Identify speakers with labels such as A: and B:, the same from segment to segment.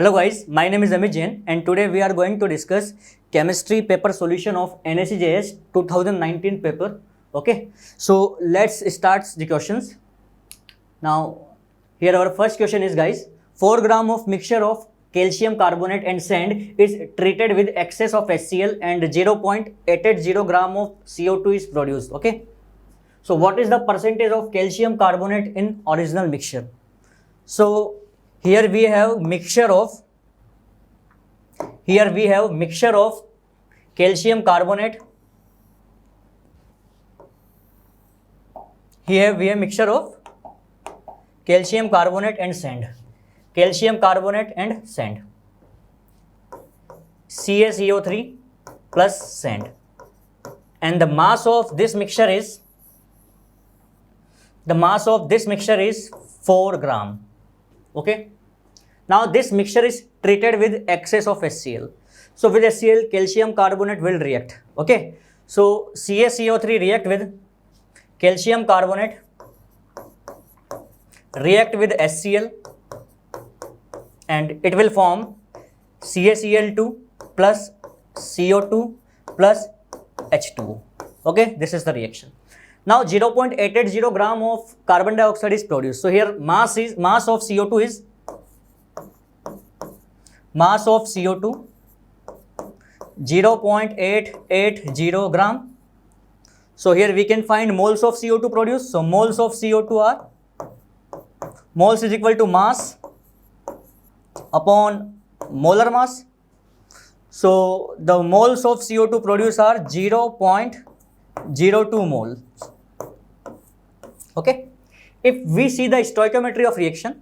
A: Hello guys, my name is Amit Jain and today we are going to discuss chemistry paper solution of NSCJS 2019 paper. Okay, so let's start the questions. Now here our first question is guys, 4 gram of mixture of calcium carbonate and sand is treated with excess of HCl and 0.880 gram of CO2 is produced. Okay, so what is the percentage of calcium carbonate in original mixture? So here we have mixture of calcium carbonate. Here we have mixture of calcium carbonate and sand. CaCO3 plus sand, and the mass of this mixture is 4 gram. Okay, now this mixture is treated with excess of HCl. So with HCl, calcium carbonate will react. Okay, so CaCO3 react with calcium carbonate, react with HCl, and it will form CaCl2 plus CO2 plus H2O. Okay, this is the reaction. Now 0.880 gram of carbon dioxide is produced. So here mass of CO2 is 0.880 gram. So here we can find moles of CO2 produced. So moles of CO2 are, moles is equal to mass upon molar mass. So the moles of CO2 produced are 0.02 mole. Okay, if we see the stoichiometry of reaction,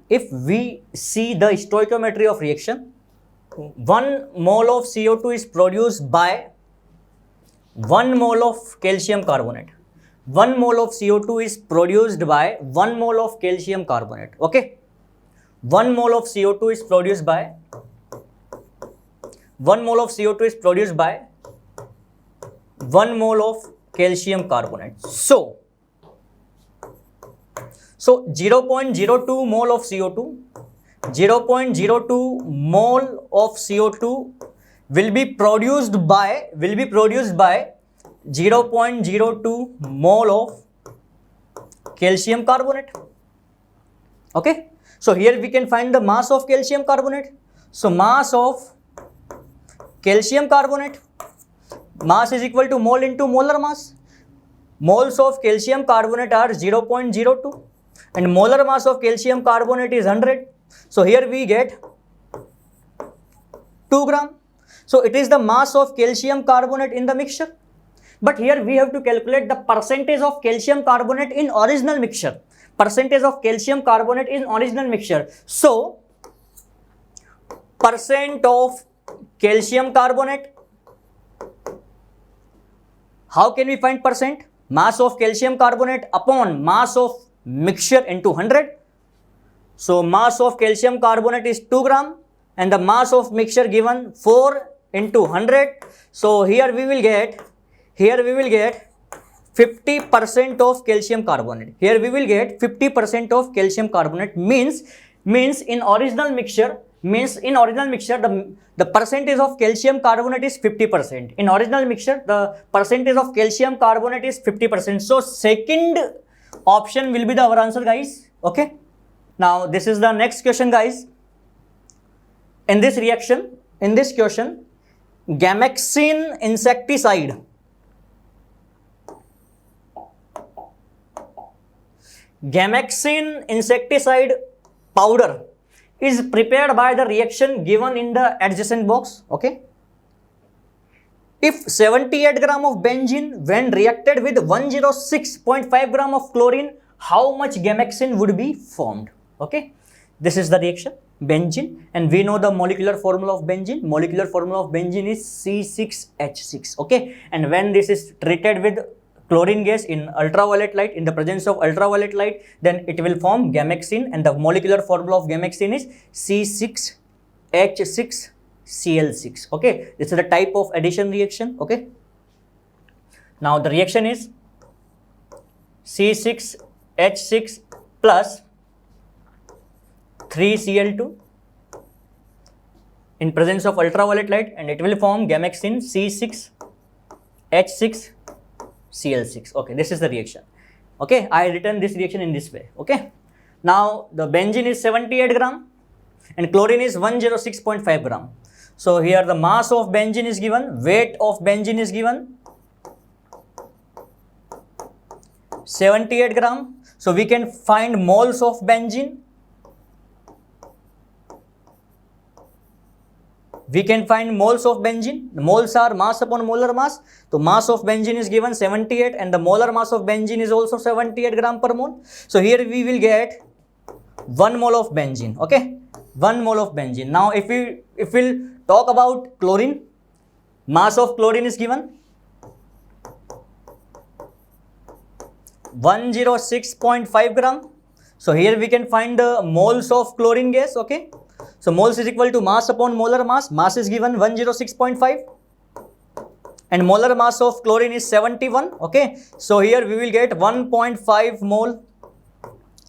A: 1 mole of CO2 is produced by 1 mole of calcium carbonate. 1 mole of CO2 is produced by 1 mole of calcium carbonate. Okay, 1 mole of CO2 is produced by 1 mole of CO2 is produced by 1 mole of calcium carbonate. So 0.02 mole of CO2, 0.02 mole of CO2 will be produced by 0.02 mole of calcium carbonate. Okay, so here we can find the mass of calcium carbonate. So mass of calcium carbonate, mass is equal to mole into molar mass. Moles of calcium carbonate are 0.02 and molar mass of calcium carbonate is 100. So here we get 2 gram. So it is the mass of calcium carbonate in the mixture. But here we have to calculate the percentage of calcium carbonate in original mixture. So percent of calcium carbonate. How can we find percent? Mass of calcium carbonate upon mass of mixture into 100. So mass of calcium carbonate is 2 gram and the mass of mixture given 4 into 100. So here we will get 50% of calcium carbonate. Means in original mixture, the percentage of calcium carbonate is 50%. In original mixture, the percentage of calcium carbonate is 50%. So second option will be the our answer, guys. Okay, now this is the next question, guys. In this question, Gamexin insecticide powder is prepared by the reaction given in the adjacent box. Okay, if 78 gram of benzene when reacted with 106.5 gram of chlorine, how much Gamexin would be formed? Okay, this is the reaction, benzene, and we know the molecular formula of benzene. Molecular formula of benzene is C6H6. Okay, and when this is treated with chlorine gas in ultraviolet light, in the presence of ultraviolet light, then it will form Gamexin, and the molecular formula of Gamexin is C6H6Cl6. Okay, this is the type of addition reaction. Okay, now the reaction is C6H6 plus 3Cl2 in presence of ultraviolet light, and it will form gamexin C6H6Cl6. Okay, this is the reaction. Okay, I written this reaction in this way. Okay, now the benzene is 78 gram and chlorine is 106.5 gram. So here the mass of benzene is given, weight of benzene is given 78 gram. So we can find moles of benzene. We can find moles of benzene. The moles are mass upon molar mass. So mass of benzene is given 78 and the molar mass of benzene is also 78 gram per mole. So here we will get 1 mole of benzene. Okay, 1 mole of benzene. Now if we'll talk about chlorine, mass of chlorine is given 106.5 gram. So here we can find the moles of chlorine gas. Okay, so moles is equal to mass upon molar mass. Mass is given 106.5 and molar mass of chlorine is 71. Okay, so here we will get 1.5 mole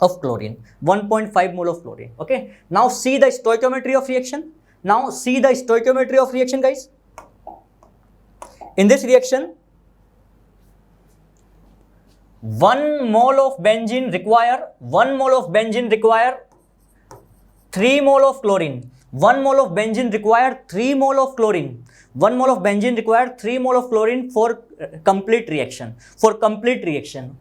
A: of chlorine. 1.5 mole of chlorine. Okay, now see the stoichiometry of reaction. Now see the stoichiometry of reaction, guys. In this reaction, 1 mole of benzene require 3 mole of chlorine. 1 mole of benzene require 3 mole of chlorine. 1 mole of benzene require 3 mole of chlorine for complete reaction.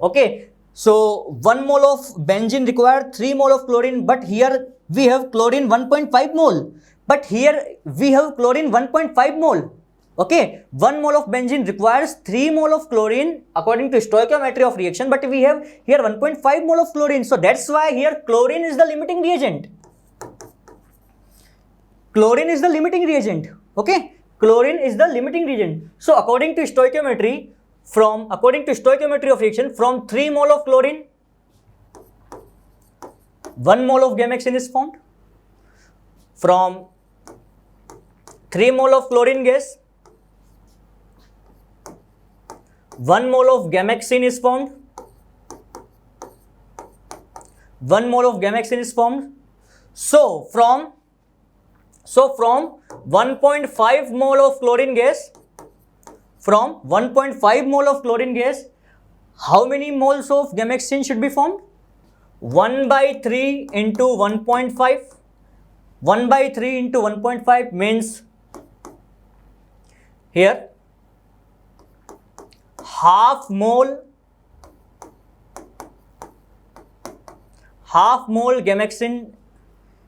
A: Okay, so 1 mole of benzene require 3 mole of chlorine, but here we have chlorine 1.5 mole. But here we have chlorine 1.5 mole. Okay, 1 mole of benzene requires 3 mole of chlorine according to stoichiometry of reaction, but we have here 1.5 mole of chlorine. So that's why here chlorine is the limiting reagent. Chlorine is the limiting reagent. Okay, chlorine is the limiting reagent. So according to stoichiometry of reaction, from 3 mole of chlorine, 1 mole of gamexin is formed. From 3 mole of chlorine gas, 1 mole of gamexin is formed. 1 mole of gamexin is formed. So from 1.5 mole of chlorine gas, how many moles of gamexin should be formed? 1/3 into 1.5. 1/3 into 1.5 means here half mole gamexin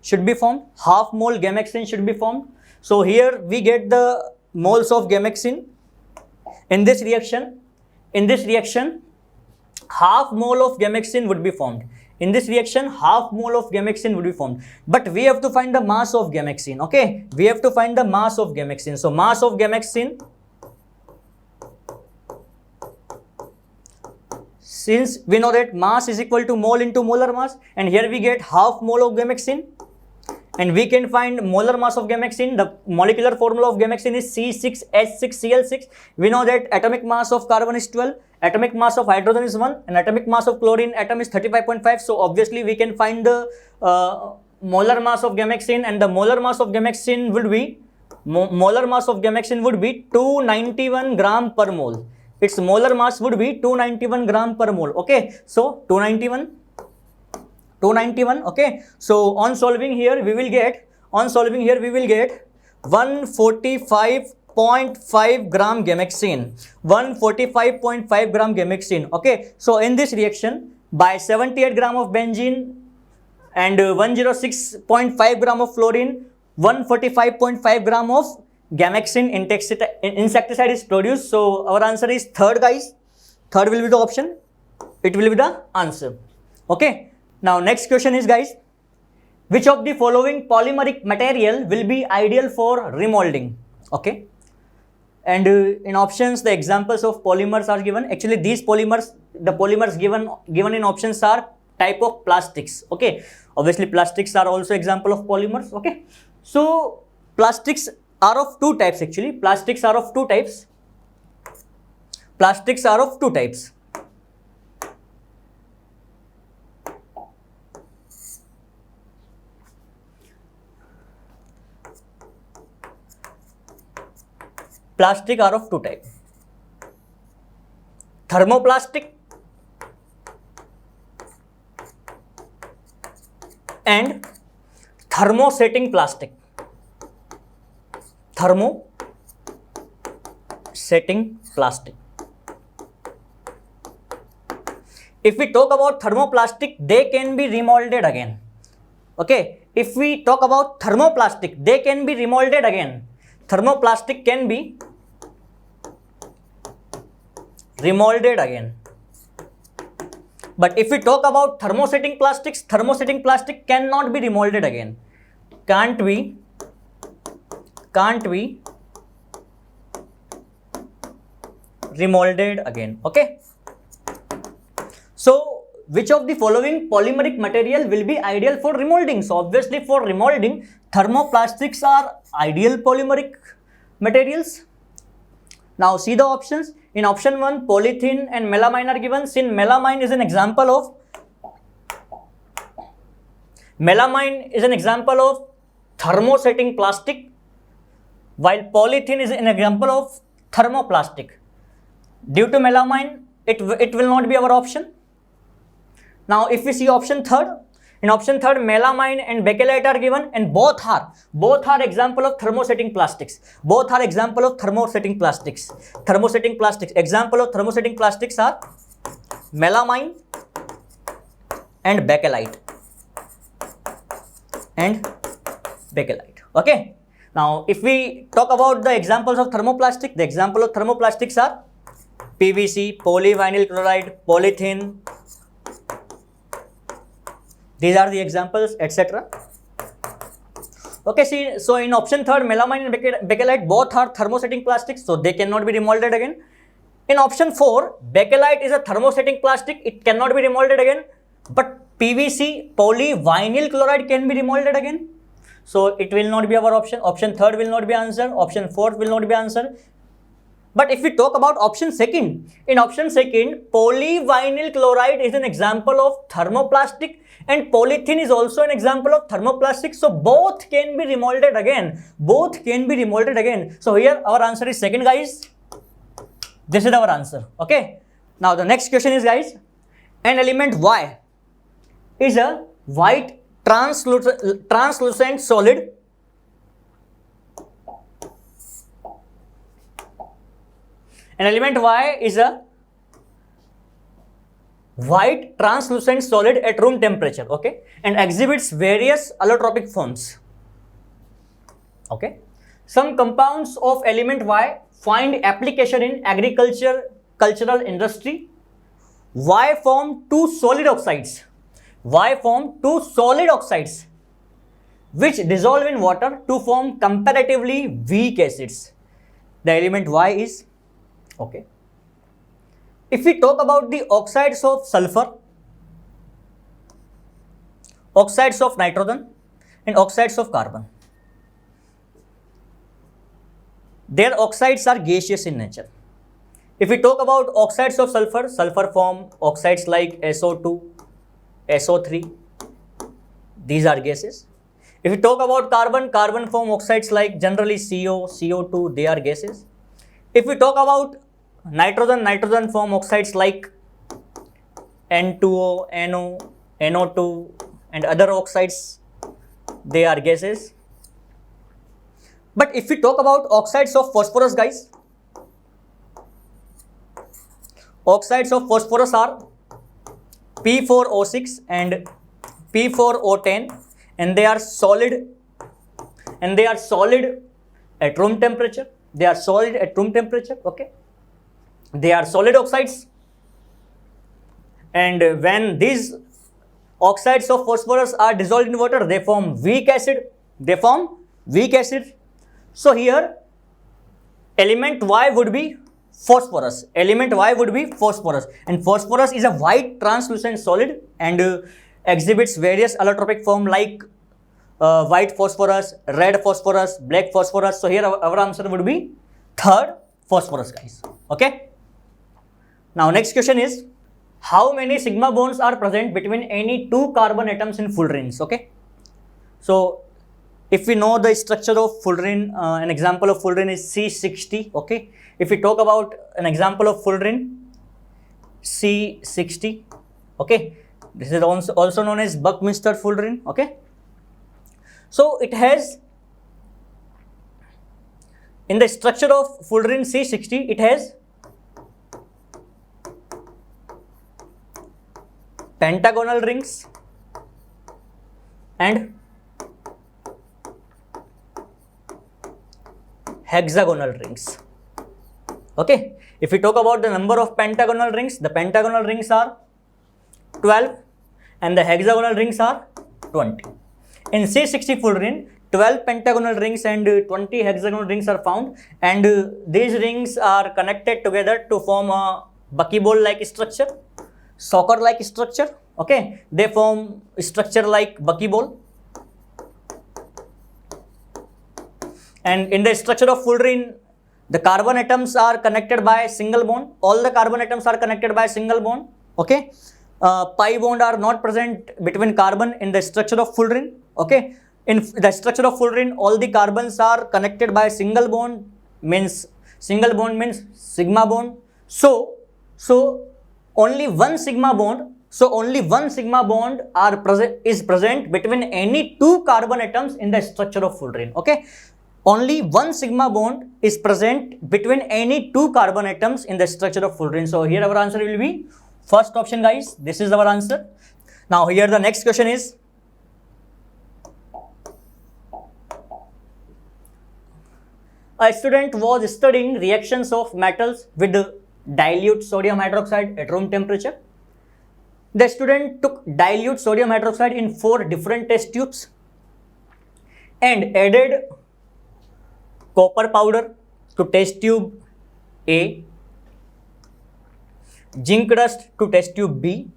A: should be formed. Half mole gamexin should be formed. So here we get the moles of gamexin. In this reaction, half mole of gamexin would be formed. But we have to find the mass of gamexin. Okay, we have to find the mass of gamexin. So mass of gamexin, since we know that mass is equal to mole into molar mass, and here we get half mole of gamexin, and we can find molar mass of gamexin. The molecular formula of gamexin is C6H6Cl6. We know that atomic mass of carbon is 12, atomic mass of hydrogen is 1, and atomic mass of chlorine atom is 35.5. So obviously we can find the molar mass of gamexin, and the molar mass of gamexin would be 291 gram per mole. Its molar mass would be 291 gram per mole. Okay, so 291. Okay, so on solving here we will get 145.5 gram gamexin. 145.5 gram gamexin. Okay, so in this reaction, by 78 gram of benzene and 106.5 gram of fluorine, 145.5 gram of gamexin insecticide is produced. So our answer is third, guys. Third will be the option. It will be the answer. Okay. Now next question is, guys, which of the following polymeric material will be ideal for remolding? Okay. And in options, the examples of polymers are given. Actually, these polymers, the polymers given in options are type of plastics. Okay. Obviously, plastics are also example of polymers. Okay. So plastics are of two types actually. Plastics are of two types. plastic are of two types: thermoplastic and thermosetting plastic. Thermosetting plastic. If we talk about thermoplastic, they can be remolded again. Okay, if we talk about thermoplastic, they can be remolded again. Thermoplastic can be remolded again. But if we talk about thermosetting plastics, thermosetting plastic cannot be remolded again. Can't be remolded again. Okay. So, which of the following polymeric material will be ideal for remolding? So, obviously for remolding, thermoplastics are ideal polymeric materials. Now, see the options. In option 1, polythene and melamine are given. Since melamine is an example of thermosetting plastic, while polythene is an example of thermoplastic. Due to melamine, it will not be our option. Now, if we see option 3, in option 3, melamine and bakelite are given, and both are example of thermosetting plastics. Both are example of thermosetting plastics. Example of thermosetting plastics are melamine and bakelite. Okay. Now, if we talk about the examples of thermoplastic, the example of thermoplastics are PVC, polyvinyl chloride, polythene. These are the examples, etc. Okay, see, so in option 3, melamine and bakelite both are thermosetting plastics, so they cannot be remolded again. In option 4, bakelite is a thermosetting plastic, it cannot be remolded again, but PVC, polyvinyl chloride can be remolded again. So it will not be our option. Option 3 will not be answered. Option 4 will not be answered. But if we talk about option 2, in option 2, polyvinyl chloride is an example of thermoplastic and polythene is also an example of thermoplastic. So both can be remolded again. So here our answer is 2, guys. This is our answer. Okay. Now the next question is, guys, an element Y is a white translucent solid An element Y is a white translucent solid at room temperature, okay, and exhibits various allotropic forms. Okay, some compounds of element Y find application in agricultural industry. Y form two solid oxides. Which dissolve in water to form comparatively weak acids. The element Y is, okay. If we talk about the oxides of sulfur, oxides of nitrogen and oxides of carbon, their oxides are gaseous in nature. If we talk about oxides of sulfur, sulfur form oxides like SO2, SO3, these are gases. If we talk about carbon, carbon form oxides like generally CO, CO2, they are gases. If we talk about nitrogen, nitrogen form oxides like N2O, NO, NO2 and other oxides, they are gases. But if we talk about oxides of phosphorus, guys, oxides of phosphorus are P4O6 and P4O10, and they are solid at room temperature. Okay, they are solid oxides, and when these oxides of phosphorus are dissolved in water, they form weak acid. So here element Y would be phosphorus. And phosphorus is a white translucent solid and exhibits various allotropic form like white phosphorus, red phosphorus, black phosphorus. So here our answer would be third, phosphorus, guys. Okay. Now next question is, how many sigma bonds are present between any two carbon atoms in full rings? Okay. So if we know the structure of fullerene, an example of fullerene is C60. Okay, if we talk about an example of fullerene, C60. Okay, this is also known as Buckminster fullerene. Okay, so it has, in the structure of fullerene C60, it has pentagonal rings and hexagonal rings. Okay, if we talk about the number of pentagonal rings, the pentagonal rings are 12 and the hexagonal rings are 20. In C60 fullerene, 12 pentagonal rings and 20 hexagonal rings are found, and these rings are connected together to form a buckyball like structure, soccer like structure. Okay, they form structure like buckyball. And in the structure of fullerene, the carbon atoms are connected by a single bond. All the carbon atoms are connected by a single bond. Okay, pi bond are not present between carbon in the structure of fullerene. Okay, in the structure of fullerene, all the carbons are connected by a single bond. Means single bond means sigma bond. So only one sigma bond. So only one sigma bond is present between any two carbon atoms in the structure of fullerene. Okay, only one sigma bond is present between any two carbon atoms in the structure of fullerene. So here our answer will be first option, guys. This is our answer. Now here the next question is, a student was studying reactions of metals with dilute sodium hydroxide at room temperature. The student took dilute sodium hydroxide in 4 different test tubes and added copper powder to test tube A, zinc dust to test tube B,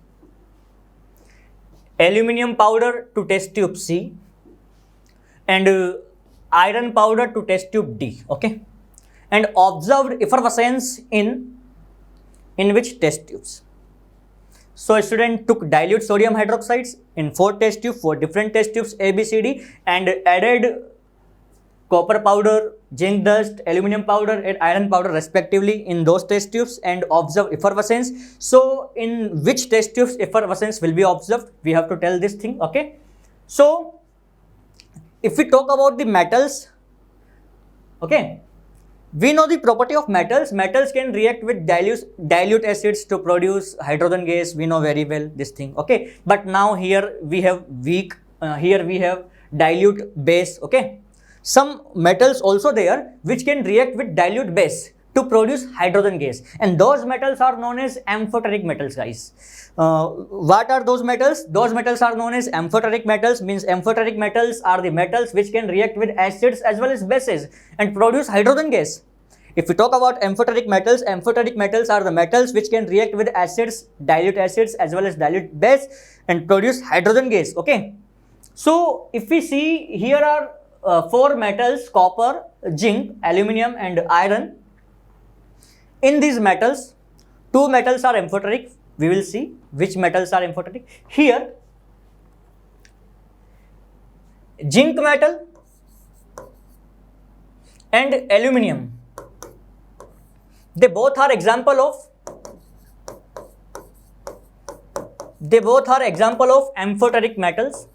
A: aluminium powder to test tube C, and iron powder to test tube D. Okay, and observed effervescence in which test tubes? So a student took dilute sodium hydroxides in 4 test tubes, 4 different test tubes A, B, C, D, and added copper powder, zinc dust, aluminium powder and iron powder respectively in those test tubes and observe effervescence. So in which test tubes effervescence will be observed? We have to tell this thing. Okay, so if we talk about the metals, okay, we know the property of metals. Metals can react with dilute acids to produce hydrogen gas. We know very well this thing. Okay, but now here we have dilute base. Okay, some metals also there which can react with dilute base to produce hydrogen gas, and those metals are known as amphoteric metals, guys. What are those metals? Those metals are known as amphoteric metals. Means amphoteric metals are the metals which can react with acids as well as bases and produce hydrogen gas. If we talk about amphoteric metals are the metals which can react with acids, dilute acids as well as dilute base and produce hydrogen gas. Okay, so if we see, here are 4 metals: copper, zinc, aluminium and iron. In these metals, 2 metals are amphoteric. We will see which metals are amphoteric. Here, zinc metal and aluminium, they both are example of amphoteric metals.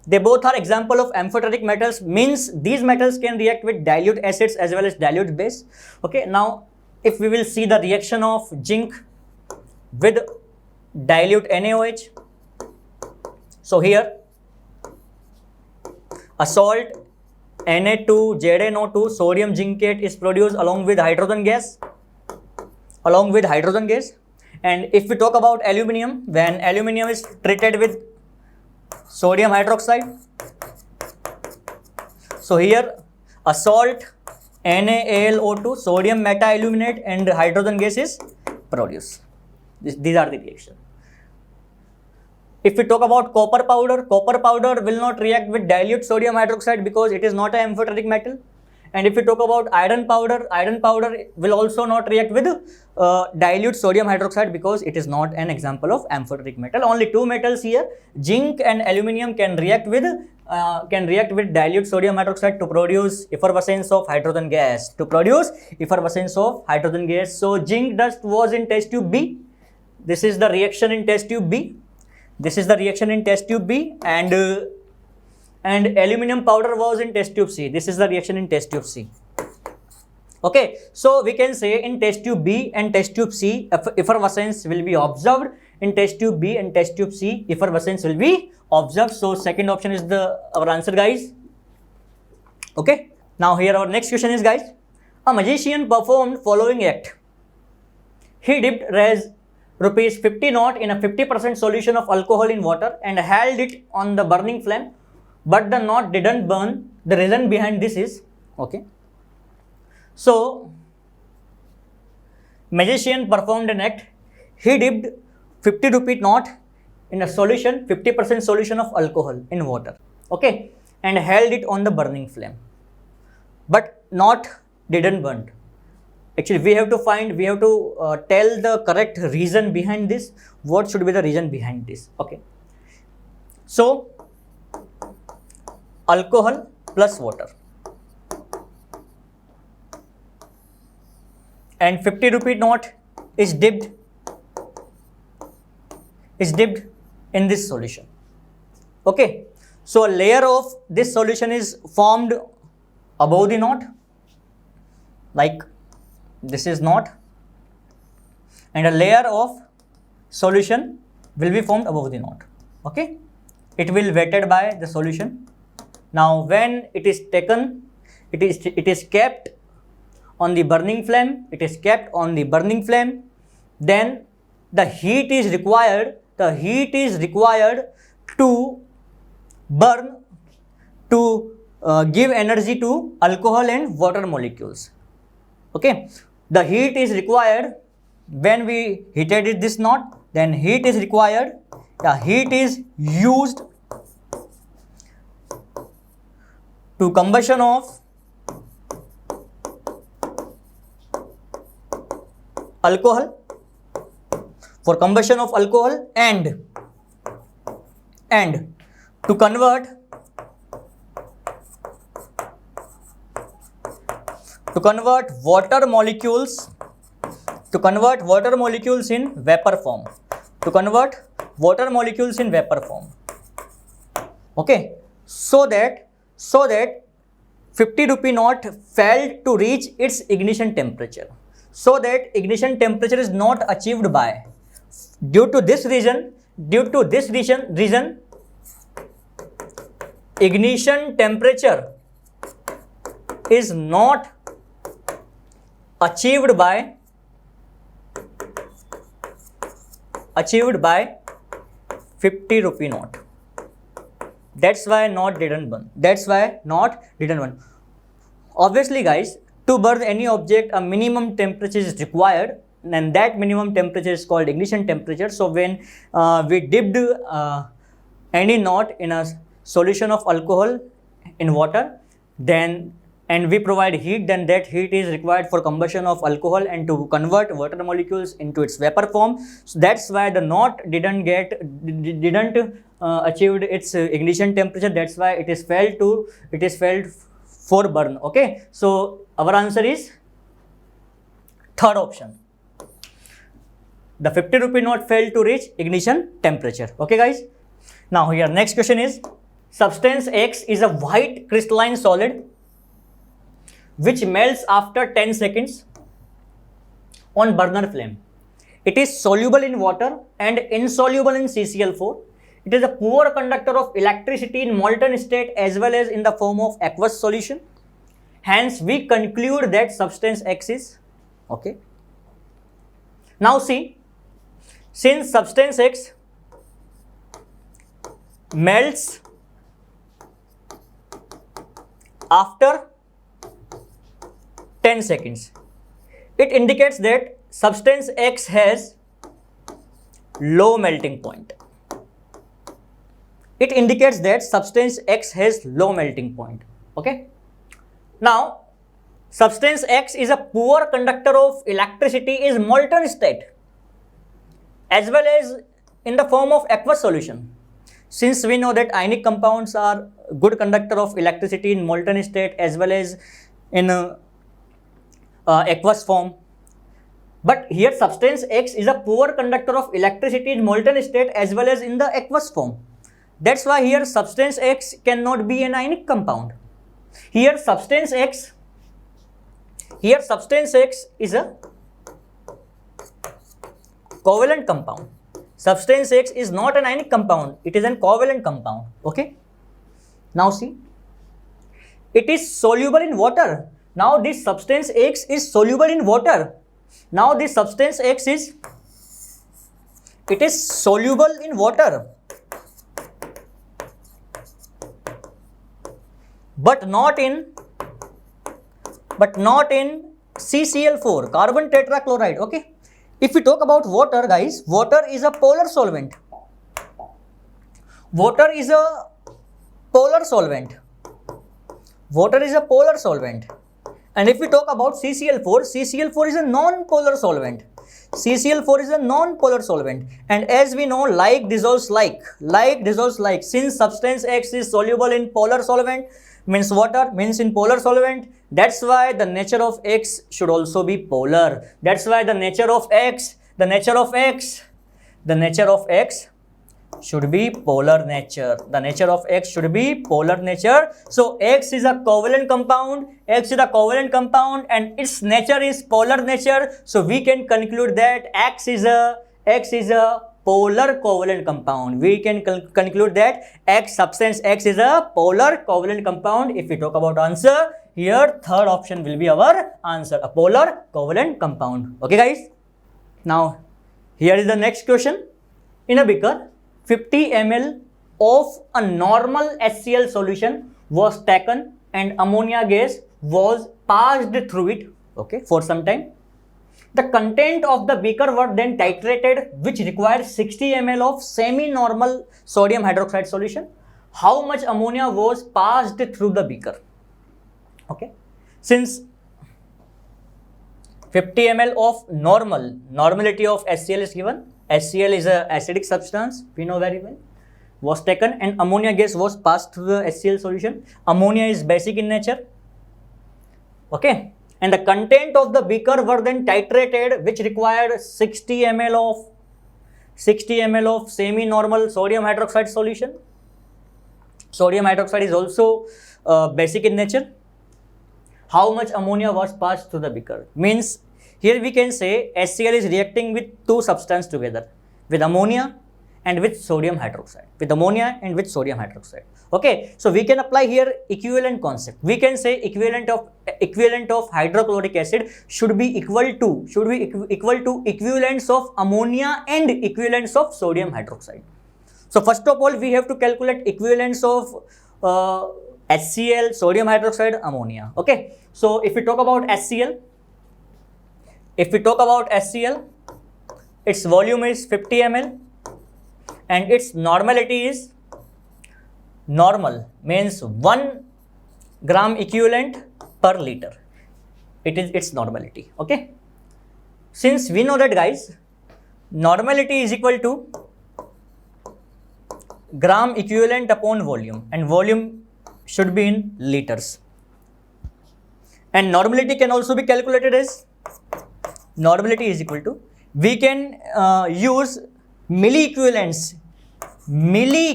A: They both are example of amphoteric metals, means these metals can react with dilute acids as well as dilute base. Okay, now if we will see the reaction of zinc with dilute NaOH, so here a salt Na2ZnO2 sodium zincate is produced along with hydrogen gas. And if we talk about aluminium, when aluminium is treated with sodium hydroxide, so here a salt NaAlO2 sodium meta-aluminate and hydrogen gas is produced. These are the reactions. If we talk about copper powder will not react with dilute sodium hydroxide because it is not an amphoteric metal, And if we talk about iron powder will also not react with dilute sodium hydroxide because it is not an example of amphoteric metal. Only two metals here, zinc and aluminium, can react with dilute sodium hydroxide to produce effervescence of hydrogen gas. So zinc dust was in test tube B. This is the reaction in test tube B. And aluminum powder was in test tube C. This is the reaction in test tube C. Okay, so we can say in test tube B and test tube C, effervescence will be observed. In test tube B and test tube C, effervescence will be observed. So second option is our answer, guys. Okay, now here our next question is, guys, a magician performed following act. He dipped rupees 50 knot in a 50% solution of alcohol in water and held it on the burning flame, but the knot didn't burn. The reason behind this is, okay, so magician performed an act. He dipped 50 rupee knot in a solution, 50% solution of alcohol in water, okay, and held it on the burning flame, but knot didn't burn. Actually, we have to tell the correct reason behind this. What should be the reason behind this? Okay, so alcohol plus water and 50 rupee knot is dipped in this solution. Okay, so a layer of this solution is formed above the knot, like this is knot, and a layer of solution will be formed above the knot. Okay, it will wetted by the solution. Now when it is taken, it is kept on the burning flame. Then the heat is required to burn, to give energy to alcohol and water molecules. Okay, the heat is required when we heated this knot. Then heat is required. Heat is used to combustion of alcohol, and to convert water molecules in vapor form. Okay, so that 50 rupee knot failed to reach its ignition temperature. So that ignition temperature is not achieved by. Due to this reason, ignition temperature is not achieved by 50 rupee knot. That's why knot didn't burn. Obviously, guys, to burn any object, a minimum temperature is required, and that minimum temperature is called ignition temperature. So when we dipped any knot in a solution of alcohol in water, and we provide heat, then that heat is required for combustion of alcohol and to convert water molecules into its vapor form. So that's why the knot didn't achieved its ignition temperature. That's why it is failed for burn. Okay, so our answer is third option. The 50 rupee knot failed to reach ignition temperature. Okay, guys. Now here next question is, substance X is a white crystalline solid which melts after 10 seconds on burner flame. It is soluble in water and insoluble in CCl4. It is a poor conductor of electricity in molten state as well as in the form of aqueous solution. Hence, we conclude that substance X is, okay. Now see, since substance X melts after 10 seconds, it indicates that substance X has low melting point. Okay. Now substance X is a poor conductor of electricity is molten state as well as in the form of aqueous solution. Since we know that ionic compounds are good conductor of electricity in molten state as well as in aqueous form, but here substance X is a poor conductor of electricity in molten state as well as in the aqueous form. That's why here substance X cannot be an ionic compound. Here substance X is a covalent compound. Substance X is not an ionic compound, it is a covalent compound. Okay. Now see, it is soluble in water. Now this substance X is soluble in water. Now this substance X is soluble in water, but not in CCl4, carbon tetrachloride. Okay. If we talk about water, guys, water is a polar solvent. Water is a polar solvent. And if we talk about CCl4 is a non-polar solvent. And as we know, like dissolves like. Since substance X is soluble in polar solvent, means water, means in polar solvent, that's why the nature of X should also be polar. That's why the nature of X should be polar nature. So X is a covalent compound, and its nature is polar nature. So we can conclude that X is a polar covalent compound. We can conclude that substance X is a polar covalent compound. If we talk about answer, here third option will be our answer, a polar covalent compound. Okay guys. Now here is the next question. In a beaker, 50 ml of a normal HCl solution was taken and ammonia gas was passed through it, okay, for some time. The content of the beaker was then titrated, which required 60 ml of semi-normal sodium hydroxide solution. How much ammonia was passed through the beaker? Okay, since 50 ml of normality of HCl is given. HCl is a acidic substance, we know very well, was taken and ammonia gas was passed through the HCl solution. Ammonia is basic in nature, okay, and the content of the beaker were then titrated, which required 60 ml of semi-normal sodium hydroxide solution. Sodium hydroxide is also basic in nature. How much ammonia was passed through the beaker? Means here we can say HCl is reacting with two substances together, with ammonia and with sodium hydroxide. Okay, so we can apply here equivalent concept. We can say equivalent of hydrochloric acid should be equal to equivalence of ammonia and equivalence of sodium hydroxide. So first of all, we have to calculate equivalence of HCl, sodium hydroxide, ammonia. Okay, so if we talk about HCl, its volume is 50 ml and its normality is normal, means 1 gram equivalent per liter. It is its normality. Okay, since we know that, guys, normality is equal to gram equivalent upon volume, and volume should be in liters, and normality can also be calculated as normality is equal to, we can use milli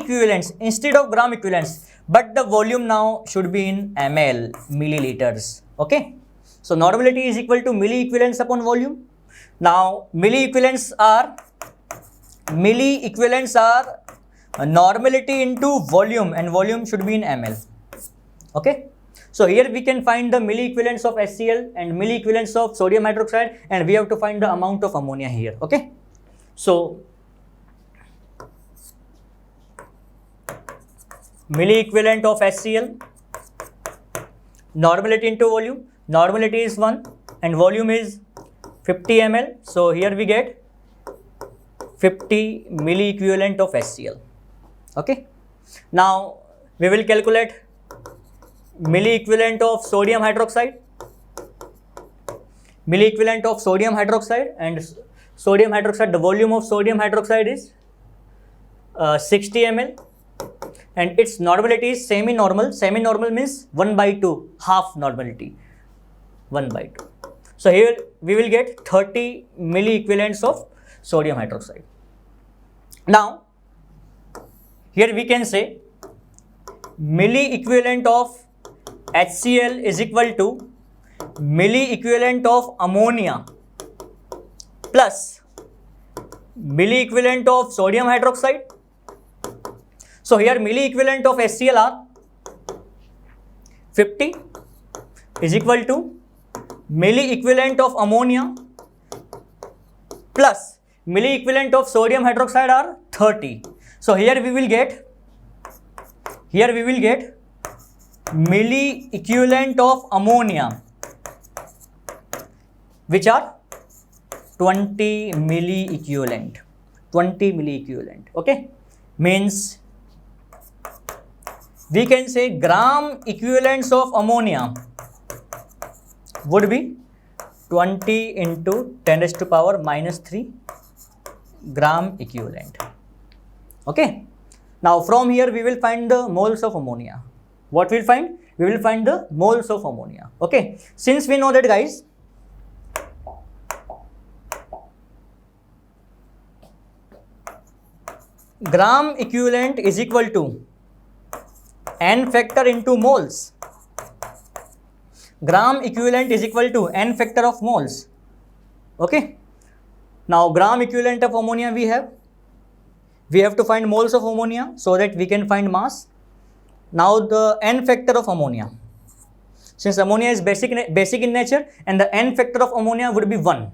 A: equivalents instead of gram equivalents, but the volume now should be in ml, milliliters. Okay, so normality is equal to milli equivalents upon volume. Now milli equivalents are normality into volume, and volume should be in ml. Okay, so here we can find the milli equivalents of HCl and milli equivalents of sodium hydroxide, and we have to find the amount of ammonia here. Okay, so milli equivalent of HCl, normality into volume. Normality is 1 and volume is 50 ml. So here we get 50 milli equivalent of HCl. Okay, now we will calculate milli equivalent of sodium hydroxide. milli equivalent of sodium hydroxide, and sodium hydroxide, the volume of sodium hydroxide is 60 ml, and its normality is semi-normal. Semi-normal means 1/2, half normality, 1/2. So here we will get 30 milli equivalents of sodium hydroxide. Now here we can say milli equivalent of HCl is equal to milli equivalent of ammonia plus milli equivalent of sodium hydroxide. So here milli equivalent of HCl are 50 is equal to milli equivalent of ammonia plus milli equivalent of sodium hydroxide are 30. So here we will get milli equivalent of ammonia, which are 20 milli equivalent. Okay, means we can say gram equivalents of ammonia would be 20 into 10 raised to power minus 3 gram equivalent. Okay, now from here we will find the moles of ammonia. What we'll find? We will find the moles of ammonia. Okay, since we know that, guys, gram equivalent is equal to n factor into moles. Gram equivalent is equal to n factor of moles. Okay, now gram equivalent of ammonia we have to find moles of ammonia so that we can find mass. Now the n factor of ammonia, since ammonia is basic in nature, and the n factor of ammonia would be 1.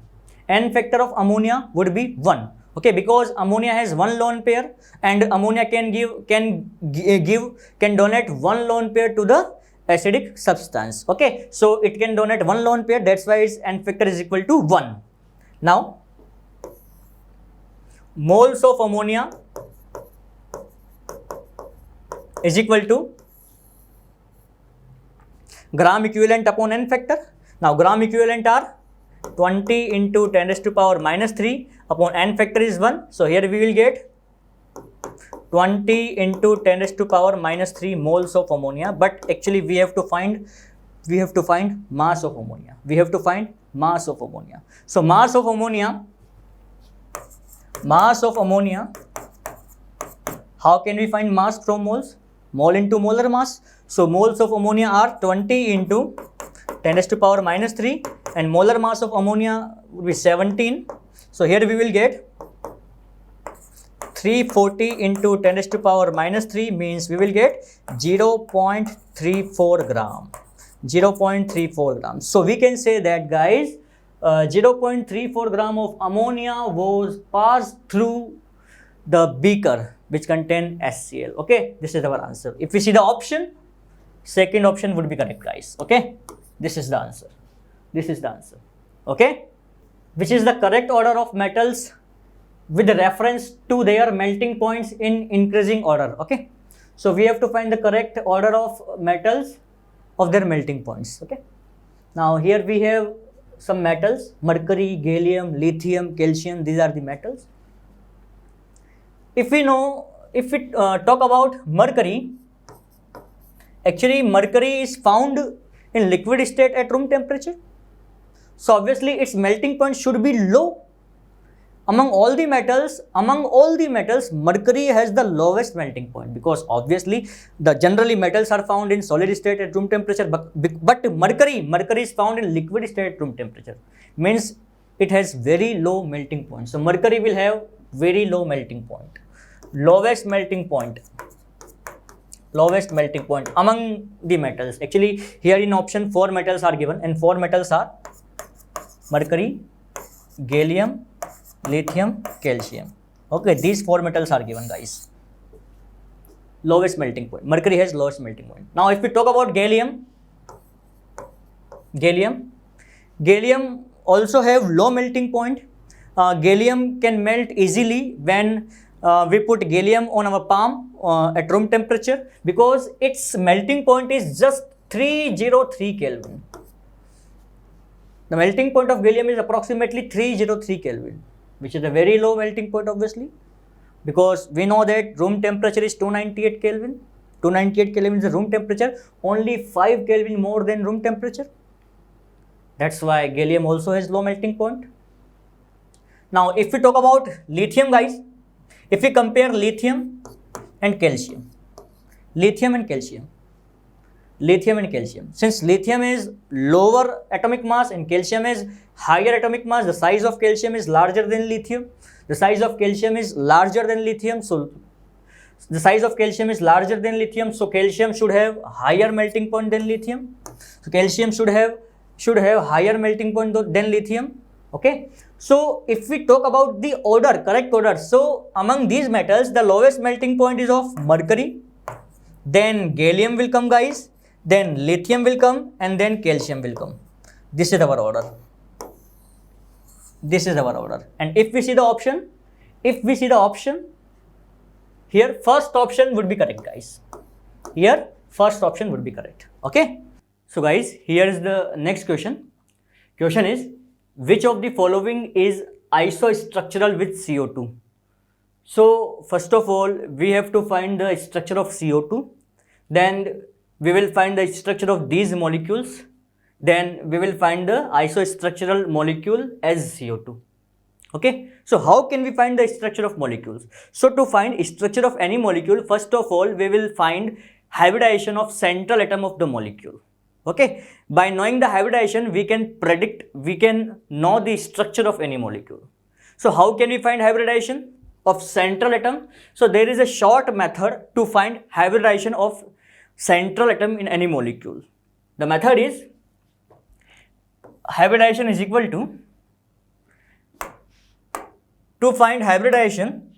A: N factor of ammonia would be 1. Okay, because ammonia has one lone pair, and ammonia can donate one lone pair to the acidic substance. Okay, so it can donate one lone pair, that's why its n factor is equal to 1. Now moles of ammonia is equal to gram equivalent upon n factor. Now gram equivalent are 20 into 10 raised to power minus 3 upon n factor is 1. So here we will get 20 into 10 raised to power minus 3 moles of ammonia. But actually we have to find mass of ammonia. So mass of ammonia, how can we find mass from moles? Mole into molar mass. So moles of ammonia are 20 into 10 raised to power minus 3, and molar mass of ammonia will be 17. So here we will get 340 into 10 raised to power minus 3, means we will get 0.34 gram. 0.34 grams. So we can say that, guys, 0.34 gram of ammonia was passed through the beaker which contain HCl. Okay, this is our answer. If we see the option, second option would be correct, guys. Okay, this is the answer. Okay, which is the correct order of metals with reference to their melting points in increasing order. Okay, so we have to find the correct order of metals of their melting points. Okay, now here we have some metals: mercury, gallium, lithium, calcium. These are the metals. If we talk about mercury, actually mercury is found in liquid state at room temperature. So obviously its melting point should be low. Among all the metals, mercury has the lowest melting point, because obviously generally metals are found in solid state at room temperature, but mercury is found in liquid state at room temperature, means it has very low melting point. So mercury will have very low melting point, lowest melting point among the metals. Actually here in option 4 metals are given, and 4 metals are mercury, gallium, lithium, calcium. Okay, these 4 metals are given, guys. Lowest melting point. Mercury has lowest melting point. Now if we talk about gallium also have low melting point. Gallium can melt easily when we put gallium on our palm at room temperature, because its melting point is just 303 Kelvin. The melting point of gallium is approximately 303 Kelvin, which is a very low melting point obviously, because we know that room temperature is 298 Kelvin. 298 Kelvin is the room temperature, only 5 Kelvin more than room temperature. That's why gallium also has low melting point. Now, if we talk about lithium, guys, if we compare lithium and calcium, since lithium is lower atomic mass and calcium is higher atomic mass, the size of calcium is larger than lithium. The size of calcium is larger than lithium, so calcium should have higher melting point than lithium. So calcium should have higher melting point than lithium. Okay. So if we talk about the order, correct order, so among these metals, the lowest melting point is of mercury, then gallium will come, guys, then lithium will come, and then calcium will come. This is our order. And if we see the option, here first option would be correct, guys. Okay. So guys, here is the next question. Question is, which of the following is isostructural with CO2? So first of all, we have to find the structure of CO2. Then we will find the structure of these molecules. Then we will find the isostructural molecule as CO2. Okay. So how can we find the structure of molecules? So to find structure of any molecule, first of all, we will find hybridization of central atom of the molecule. Okay. By knowing the hybridization, we can know the structure of any molecule. So how can we find hybridization of central atom? So there is a short method to find hybridization of central atom in any molecule. The method is hybridization is equal to find hybridization,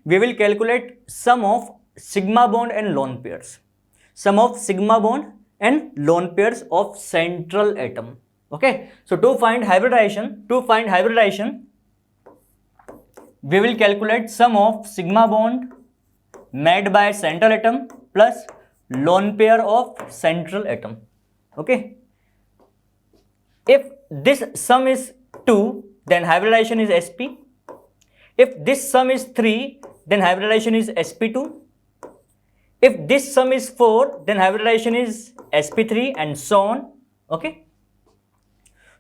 A: we will calculate sum of sigma bond and lone pairs. Sum of sigma bond and lone pairs of central atom. Okay. So to find hybridization, we will calculate sum of sigma bond made by central atom plus lone pair of central atom. Okay. If this sum is 2, then hybridization is sp. If this sum is 3, then hybridization is sp2. If this sum is 4, then hybridization is sp3 and so on. Okay.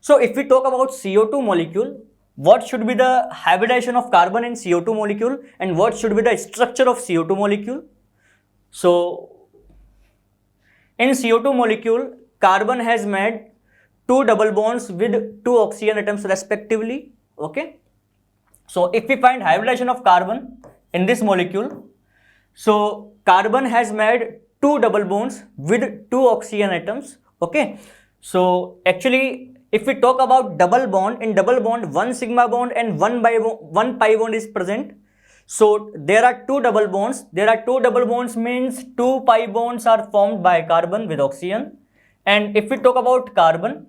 A: So if we talk about CO2 molecule, what should be the hybridization of carbon in CO2 molecule and what should be the structure of CO2 molecule? So in CO2 molecule, carbon has made 2 double bonds with 2 oxygen atoms respectively. Okay. So if we find hybridization of carbon in this molecule, so carbon has made 2 double bonds with 2 oxygen atoms. Okay. So actually, if we talk about double bond, in double bond, 1 sigma bond and 1 pi bond is present. So there are 2 double bonds. Means 2 pi bonds are formed by carbon with oxygen. And if we talk about carbon,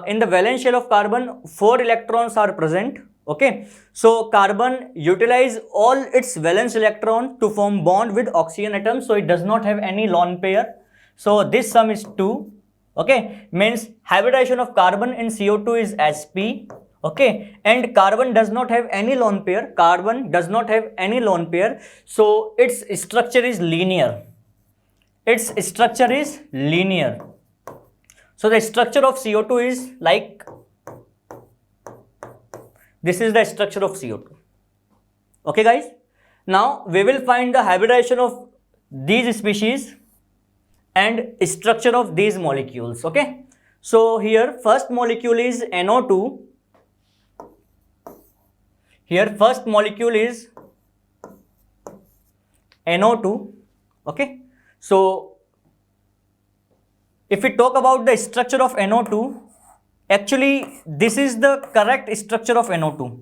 A: in the valence shell of carbon, 4 electrons are present. Okay. So carbon utilize all its valence electron to form bond with oxygen atom. So it does not have any lone pair. So this sum is 2. Okay. Means hybridization of carbon in CO2 is sp. Okay. And carbon does not have any lone pair. So its structure is linear. So the structure of CO2 is like, this is the structure of CO2. Okay guys. Now we will find the hybridization of these species and structure of these molecules. Okay. So here first molecule is NO2. Okay. So if we talk about the structure of NO2, actually this is the correct structure of NO2.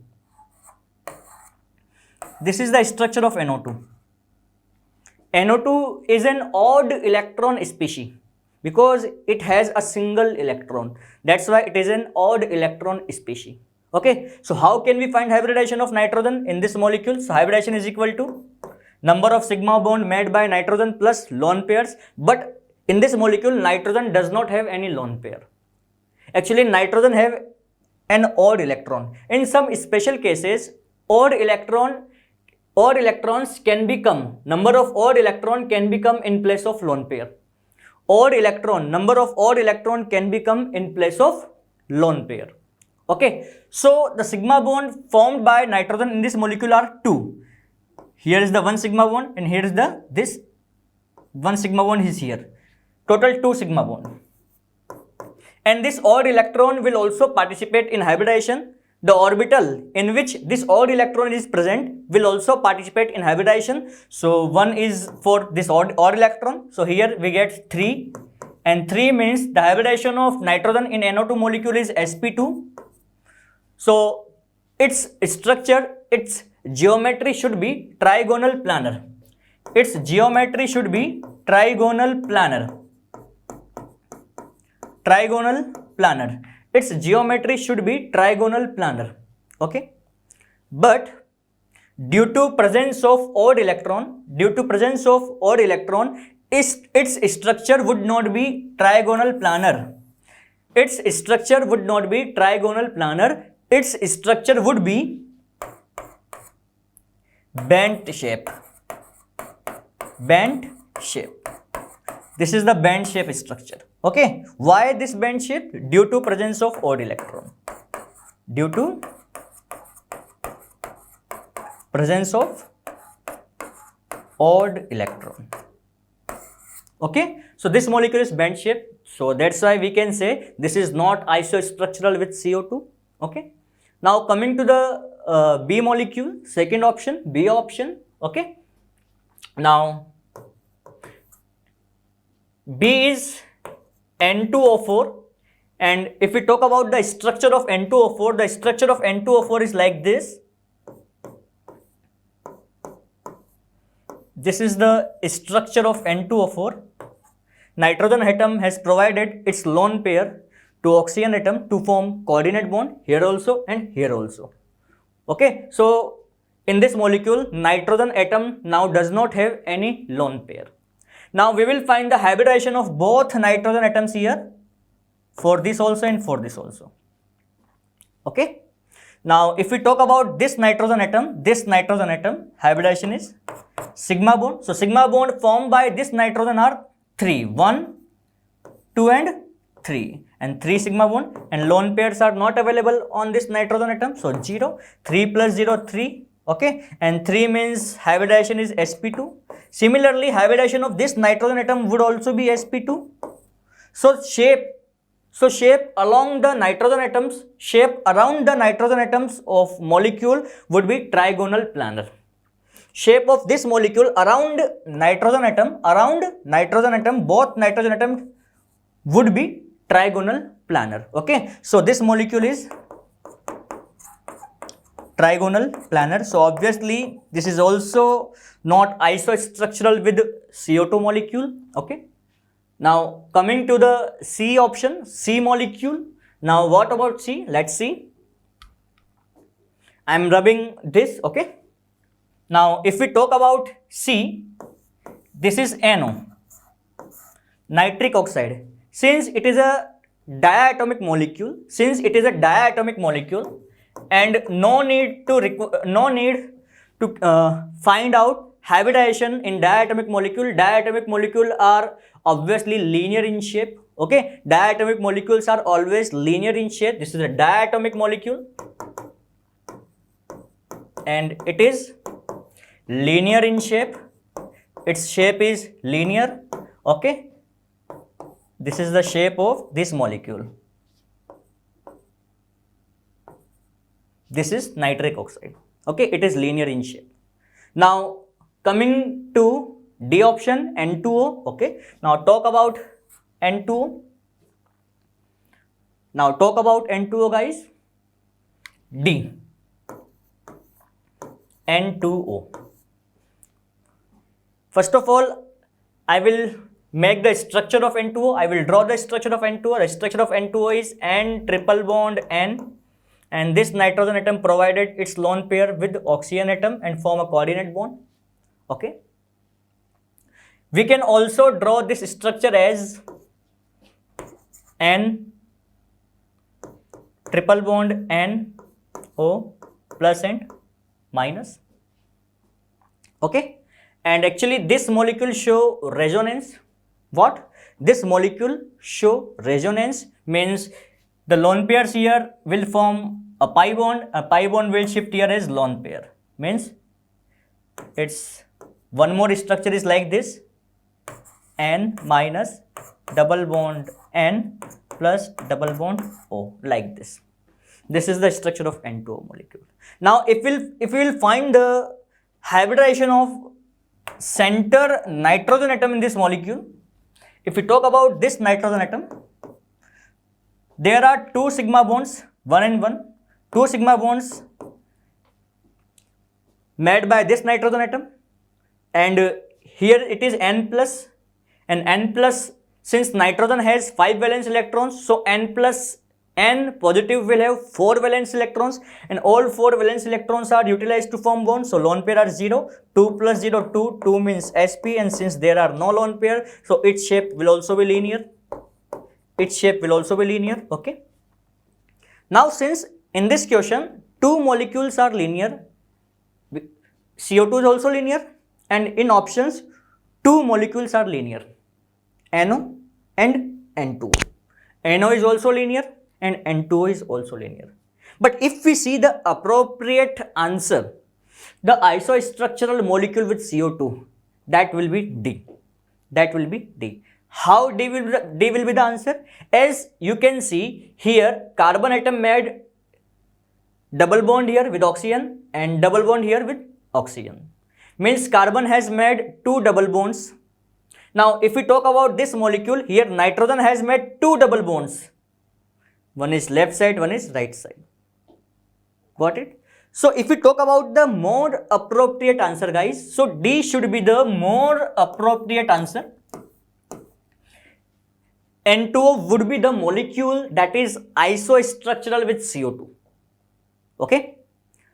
A: NO2 is an odd electron species because it has a single electron. That's why it is an odd electron species. Okay. So how can we find hybridization of nitrogen in this molecule? So hybridization is equal to number of sigma bond made by nitrogen plus lone pairs. But in this molecule, nitrogen does not have any lone pair. Actually, nitrogen have an odd electron. In some special cases, odd electrons can become, number of odd electron can become in place of lone pair. Number of odd electron can become in place of lone pair. Okay, so the sigma bond formed by nitrogen in this molecule are 2. Here is the 1 sigma bond and here is this 1 sigma bond is here. Total 2 sigma bond. And this odd electron will also participate in hybridization. The orbital in which this odd electron is present will also participate in hybridization. So 1 is for this odd electron. So here we get 3, and 3 means the hybridization of nitrogen in NO2 molecule is sp2. So its structure, its geometry should be trigonal planar. Its geometry should be trigonal planar. Trigonal planar. Its geometry should be trigonal planar. Okay. But due to presence of odd electron, its structure would not be trigonal planar. Its structure would not be trigonal planar. Its structure would be bent shape. Bent shape. This is the bent shape structure. Okay. Why this bent shape? Due to presence of odd electron. Due to presence of odd electron. Okay. So this molecule is bent shape. So that's why we can say this is not isostructural with CO2. Okay. Now coming to the B molecule, second option, B option. Okay. Now B is N2O4, and if we talk about the structure of N2O4, the structure of N2O4 is like this. This is the structure of N2O4. Nitrogen atom has provided its lone pair to oxygen atom to form coordinate bond here also and here also. Okay, so in this molecule, nitrogen atom now does not have any lone pair. Now we will find the hybridization of both nitrogen atoms here for this also and for this also. Okay. Now if we talk about this nitrogen atom, hybridization is sigma bond. So sigma bond formed by this nitrogen are 3, 1, 2 and 3, and 3 sigma bond, and lone pairs are not available on this nitrogen atom. So 0, 3 plus 0, 3. Okay, and 3 means hybridization is sp2. Similarly, hybridization of this nitrogen atom would also be sp2. So shape along the nitrogen atoms, shape around the nitrogen atoms of molecule would be trigonal planar. Shape of this molecule around nitrogen atom, both nitrogen atoms would be trigonal planar. Okay, so this molecule is trigonal planar. So obviously this is also not isostructural with CO2 molecule. Okay. Now coming to the C option, C molecule. Now what about C? Let's see. I am rubbing this. Okay. Now if we talk about C, this is NO, nitric oxide. Since it is a diatomic molecule, and no need to find out hybridization in diatomic molecule. Diatomic molecule are obviously linear in shape. Okay, diatomic molecules are always linear in shape. This is a diatomic molecule and it is linear in shape. Its shape is linear. Okay, this is the shape of this molecule. This is nitric oxide. Okay, it is linear in shape. Now coming to D option, N2O. Okay, now talk about N2O. Now talk about N2O, guys. D, N2O. First of all, I will make the structure of N2O. I will draw the structure of N2O. The structure of N2O is N triple bond N, and this nitrogen atom provided its lone pair with oxygen atom and form a coordinate bond. Okay. We can also draw this structure as N triple bond NO plus and minus. Okay, and actually this molecule show resonance. What? This molecule show resonance means the lone pairs here will form a pi bond will shift here as lone pair, means it's one more structure is like this, N minus double bond N plus double bond O, like this. This is the structure of N2O molecule. Now if we will find the hybridization of center nitrogen atom in this molecule, if we talk about this nitrogen atom, there are two sigma bonds, 1 and 1, two sigma bonds made by this nitrogen atom, and here it is N plus, and N plus, since nitrogen has 5 valence electrons, so N plus N positive will have 4 valence electrons, and all 4 valence electrons are utilized to form bonds, so lone pair are 0, 2 plus 0, 2, 2 means sp, and since there are no lone pair, so its shape will also be linear. Its shape will also be linear. Okay. Now since in this question 2 molecules are linear, CO2 is also linear, and in options 2 molecules are linear, NO and N2O. NO is also linear and N2O is also linear. But if we see the appropriate answer, the isostructural molecule with CO2, that will be D. That will be D. How D will be the answer? As you can see here, carbon atom made double bond here with oxygen and double bond here with oxygen. Means carbon has made 2 double bonds. Now if we talk about this molecule, here nitrogen has made 2 double bonds. One is left side, one is right side. Got it? So if we talk about the more appropriate answer, guys, so D should be the more appropriate answer. N2O would be the molecule that is isostructural with CO2. Okay.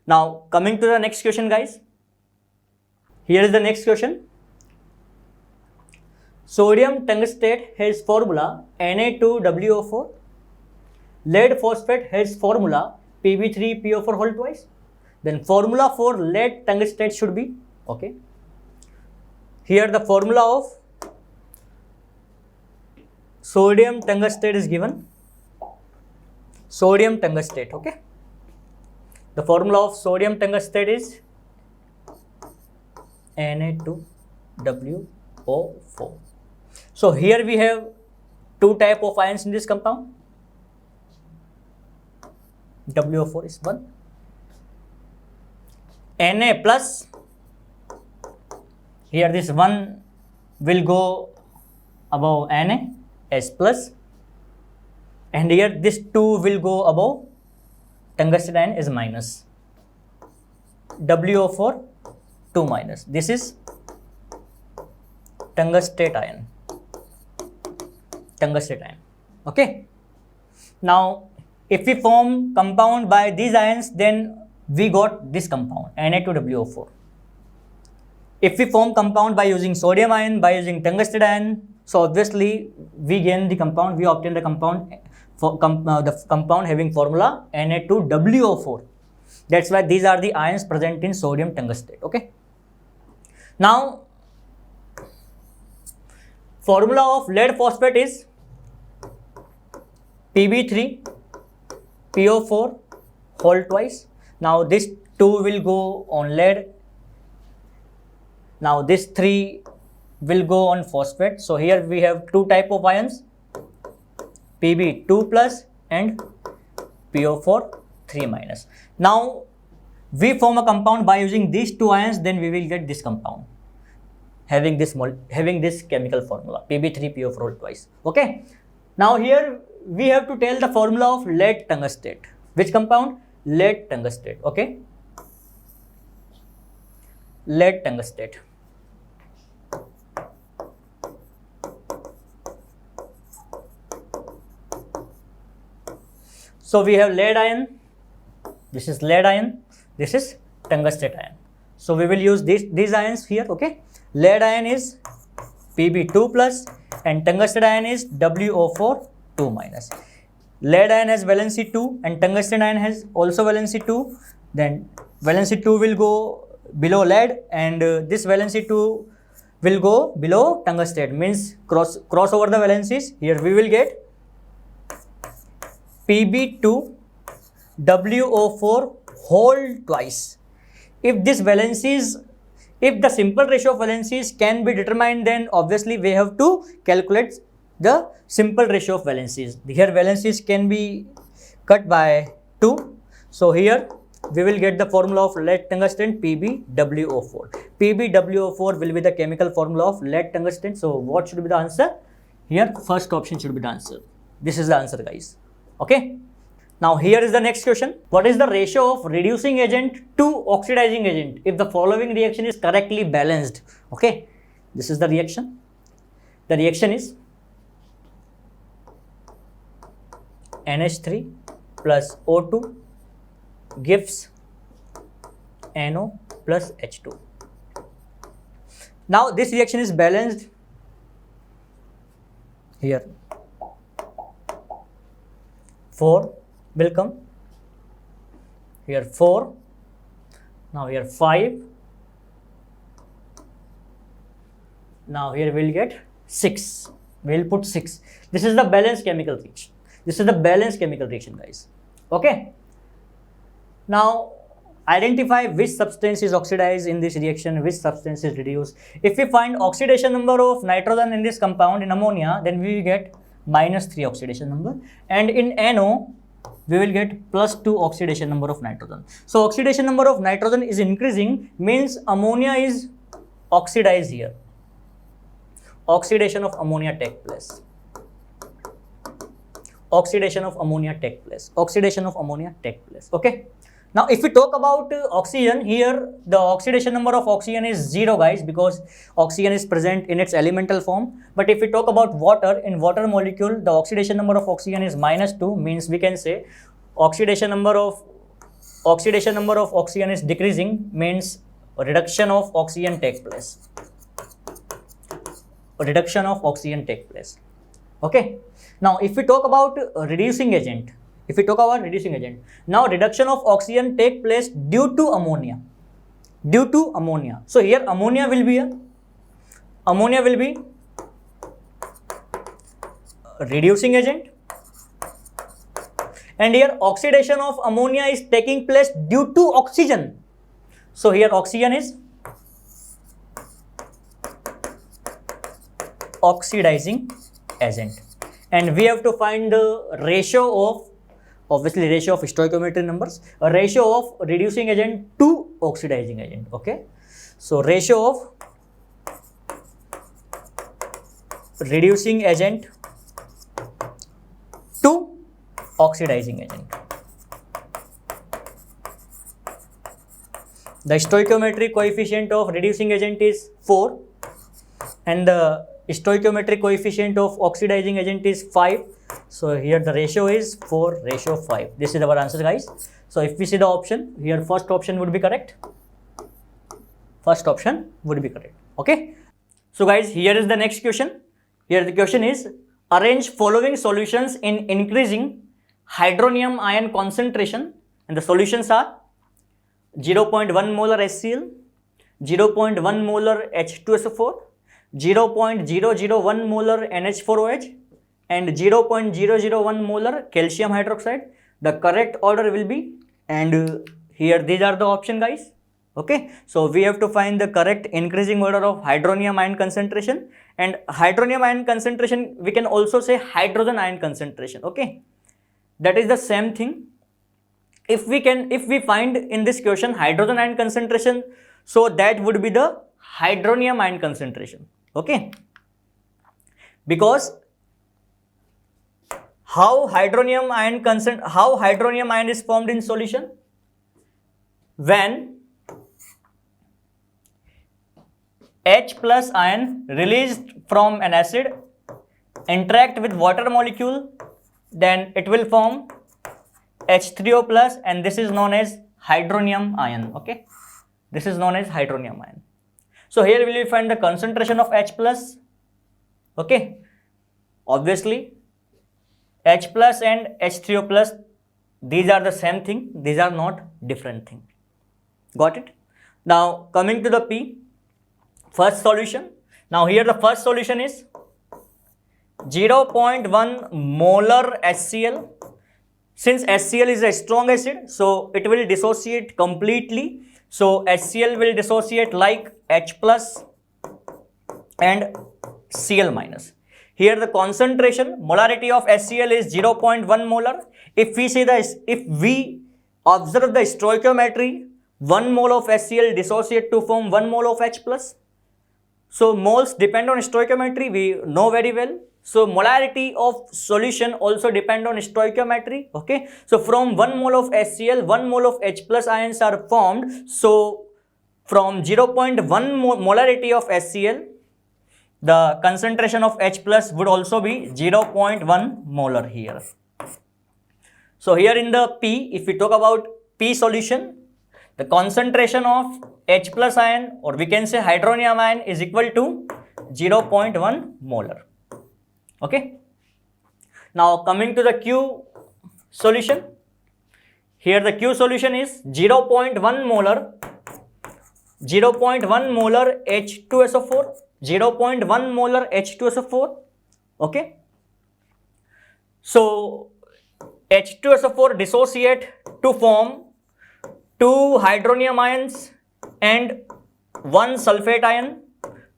A: Now coming to the next question, guys. Here is the next question. Sodium tungstate has formula Na2WO4. Lead phosphate has formula Pb3PO4 whole twice. Then formula for lead tungstate should be, okay. Here the formula of sodium tungstate is given. Sodium tungstate, okay. The formula of sodium tungstate is Na2WO4. So here we have 2 type of ions in this compound. WO4 is 1. Na plus, here this 1 will go above Na, S plus, and here this 2 will go above tungsten ion is minus. WO4 2 minus. This is tungstate ion. Tungstate ion. Okay. Now if we form compound by these ions, then we got this compound Na2WO4. If we form compound by using sodium ion, by using tungsten ion, so obviously we gain the compound, we obtain the compound for the compound having formula Na2WO4. That's why these are the ions present in sodium tungstate. Okay. Now formula of lead phosphate is Pb3PO4 whole twice. Now this 2 will go on lead. Now this 3 will go on phosphate. So here we have 2 type of ions, Pb2 plus and PO4 3 minus. Now we form a compound by using these 2 ions, then we will get this compound having this chemical formula Pb3PO4 whole twice. Okay. Now here we have to tell the formula of lead tungstate. Which compound? Lead tungstate. Okay. Lead tungstate. So we have lead ion. This is lead ion. This is tungstate ion. So we will use these ions here. Okay. Lead ion is Pb2 plus and tungsten ion is WO4 2 minus. lead ion has valency 2 and tungsten ion has also valency 2. Then valency 2 will go below lead and this valency 2 will go below tungsten, means cross over the valencies. Here we will get Pb2 WO4 whole twice. If this valencies, if the simple ratio of valencies can be determined, then obviously we have to calculate the simple ratio of valencies. Here valencies can be cut by 2. So here we will get the formula of lead tungsten PbWO4. PbWO4 will be the chemical formula of lead tungsten. So what should be the answer? Here first option should be the answer. This is the answer, guys. Okay. Now here is the next question. What is the ratio of reducing agent to oxidizing agent if the following reaction is correctly balanced? Okay. This is the reaction. The reaction is NH3 plus O2 gives NO plus H2. Now this reaction is balanced. Here 4 will come, here 4, now here 5, now here we will get 6, we will put 6. This is the balanced chemical reaction. This is the balanced chemical reaction, guys. Okay. Now identify which substance is oxidized in this reaction, which substance is reduced. If we find oxidation number of nitrogen in this compound in ammonia, then we will get -3 oxidation number, and in NO we will get +2 oxidation number of nitrogen. So oxidation number of nitrogen is increasing, means ammonia is oxidized here. Oxidation of ammonia take place. Oxidation of ammonia take place. Oxidation of ammonia take place. Okay. Now if we talk about oxygen, here the oxidation number of oxygen is 0, guys, because oxygen is present in its elemental form. But if we talk about water, in water molecule the oxidation number of oxygen is -2, means we can say oxidation number of oxygen is decreasing, means reduction of oxygen take place. Reduction of oxygen take place. Okay. Now if we talk about reducing agent, now reduction of oxygen take place due to ammonia. So here ammonia will be reducing agent, and here oxidation of ammonia is taking place due to oxygen. So here oxygen is oxidizing agent, and we have to find the ratio of, obviously ratio of stoichiometry numbers, a ratio of reducing agent to oxidizing agent. Okay. So ratio of reducing agent to oxidizing agent. The stoichiometric coefficient of reducing agent is 4 and the stoichiometric coefficient of oxidizing agent is 5. So here the ratio is 4:5. This is our answer, guys. So if we see the option, here first option would be correct. First option would be correct. Okay. So guys, here is the next question. Here the question is, arrange following solutions in increasing hydronium ion concentration, and the solutions are 0.1 molar HCl, 0.1 molar H2SO4, 0.001 molar NH4OH, and 0.001 molar calcium hydroxide. The correct order will be, and here these are the option, guys. Okay, so we have to find the correct increasing order of hydronium ion concentration, and hydronium ion concentration we can also say hydrogen ion concentration. Okay, that is the same thing. If we find in this question hydrogen ion concentration, so that would be the hydronium ion concentration. Okay, because how hydronium ion is formed in solution? When H plus ion released from an acid interact with water molecule, then it will form H3O plus, and this is known as hydronium ion. Okay, this is known as hydronium ion. So here we will find the concentration of H plus. Okay, obviously H plus and H3O plus, these are the same thing, these are not different thing. Got it? Now coming to the P, first solution. Now here the first solution is 0.1 molar HCl. Since HCl is a strong acid, so it will dissociate completely. So HCl will dissociate like H plus and Cl minus. Here the concentration, molarity of HCl is 0.1 molar. If we observe the stoichiometry, 1 mole of HCl dissociate to form 1 mole of H plus. So moles depend on stoichiometry, we know very well. So molarity of solution also depend on stoichiometry. Okay, so from 1 mole of HCl, 1 mole of H plus ions are formed. So from 0.1 molarity of HCl, the concentration of H plus would also be 0.1 molar here. So here in the P, if we talk about P solution, the concentration of H plus ion, or we can say hydronium ion, is equal to 0.1 molar. Okay. Now coming to the Q solution, here the Q solution is 0.1 molar H2SO4, 0.1 molar H2SO4. Okay. So H2SO4 dissociate to form 2 hydronium ions and 1 sulfate ion,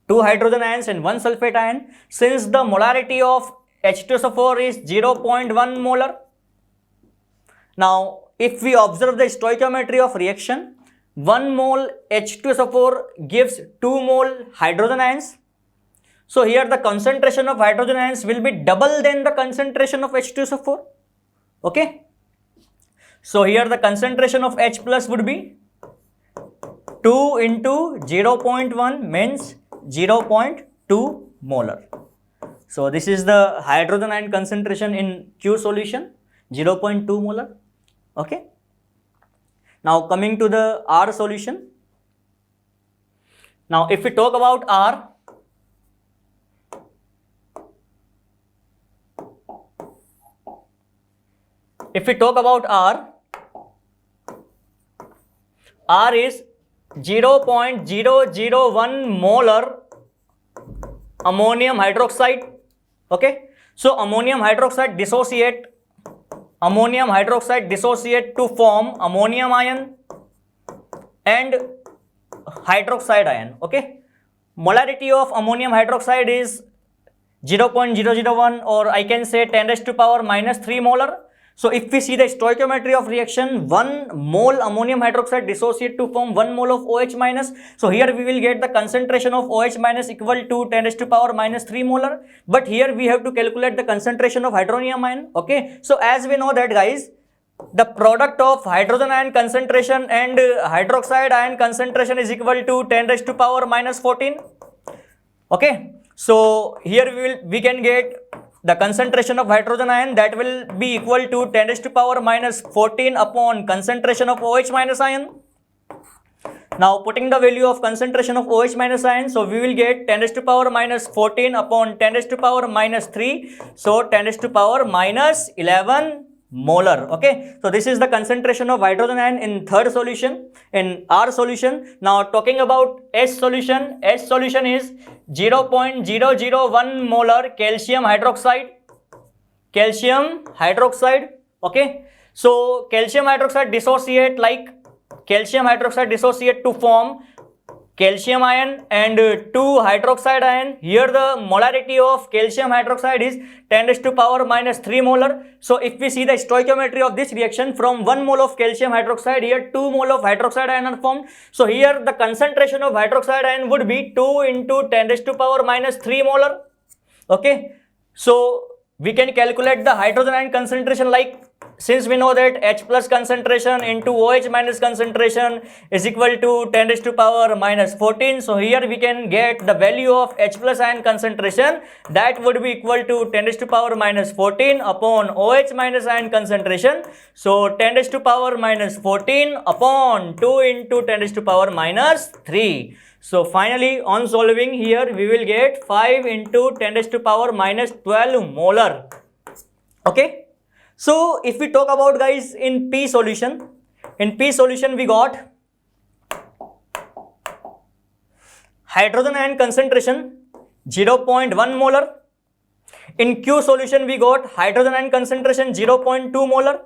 A: 2 hydrogen ions and 1 sulfate ion. Since the molarity of H2SO4 is 0.1 molar, now if we observe the stoichiometry of reaction, 1 mole H2SO4 gives 2 mole hydrogen ions. So here the concentration of hydrogen ions will be double than the concentration of H2SO4. Okay. So here the concentration of H plus would be 2 into 0.1 means 0.2 molar. So this is the hydrogen ion concentration in Q solution, 0.2 molar. Okay. Now coming to the R solution. Now if we talk about R, R is 0.001 molar ammonium hydroxide. Okay. So ammonium hydroxide dissociate to form ammonium ion and hydroxide ion. Okay. Molarity of ammonium hydroxide is 0.001, or I can say 10 raised to power minus 3 molar. So if we see the stoichiometry of reaction, 1 mole ammonium hydroxide dissociate to form 1 mole of OH minus. So here we will get the concentration of OH minus equal to 10 raised to power minus 3 molar. But here we have to calculate the concentration of hydronium ion. Okay. So as we know that, guys, the product of hydrogen ion concentration and hydroxide ion concentration is equal to 10 raised to power minus 14. Okay. So here we can get the concentration of hydrogen ion, that will be equal to 10 raised to power minus 14 upon concentration of OH minus ion. Now putting the value of concentration of OH minus ion, so we will get 10 raised to power minus 14 upon 10 raised to power minus 3. So 10 raised to power minus 11 molar. Okay. So this is the concentration of hydrogen ion in third solution, in R solution. Now talking about S solution is 0.001 molar calcium hydroxide. Okay. So calcium hydroxide dissociate to form calcium ion and 2 hydroxide ion. Here the molarity of calcium hydroxide is 10 raised to power minus 3 molar. So if we see the stoichiometry of this reaction, from 1 mole of calcium hydroxide, here 2 mole of hydroxide ion are formed. So here the concentration of hydroxide ion would be 2 into 10 raised to power minus 3 molar. Okay. So we can calculate the hydrogen ion concentration, like, since we know that H plus concentration into OH minus concentration is equal to 10 raised to power minus 14. So here we can get the value of H plus ion concentration, that would be equal to 10 raised to power minus 14 upon OH minus ion concentration. So 10 raised to power minus 14 upon 2 into 10 raised to power minus 3. So finally on solving here, we will get 5 into 10 raised to power minus 12 molar Okay, so if we talk about guys in P solution we got hydrogen ion concentration 0.1 molar. In Q solution we got hydrogen ion concentration 0.2 molar.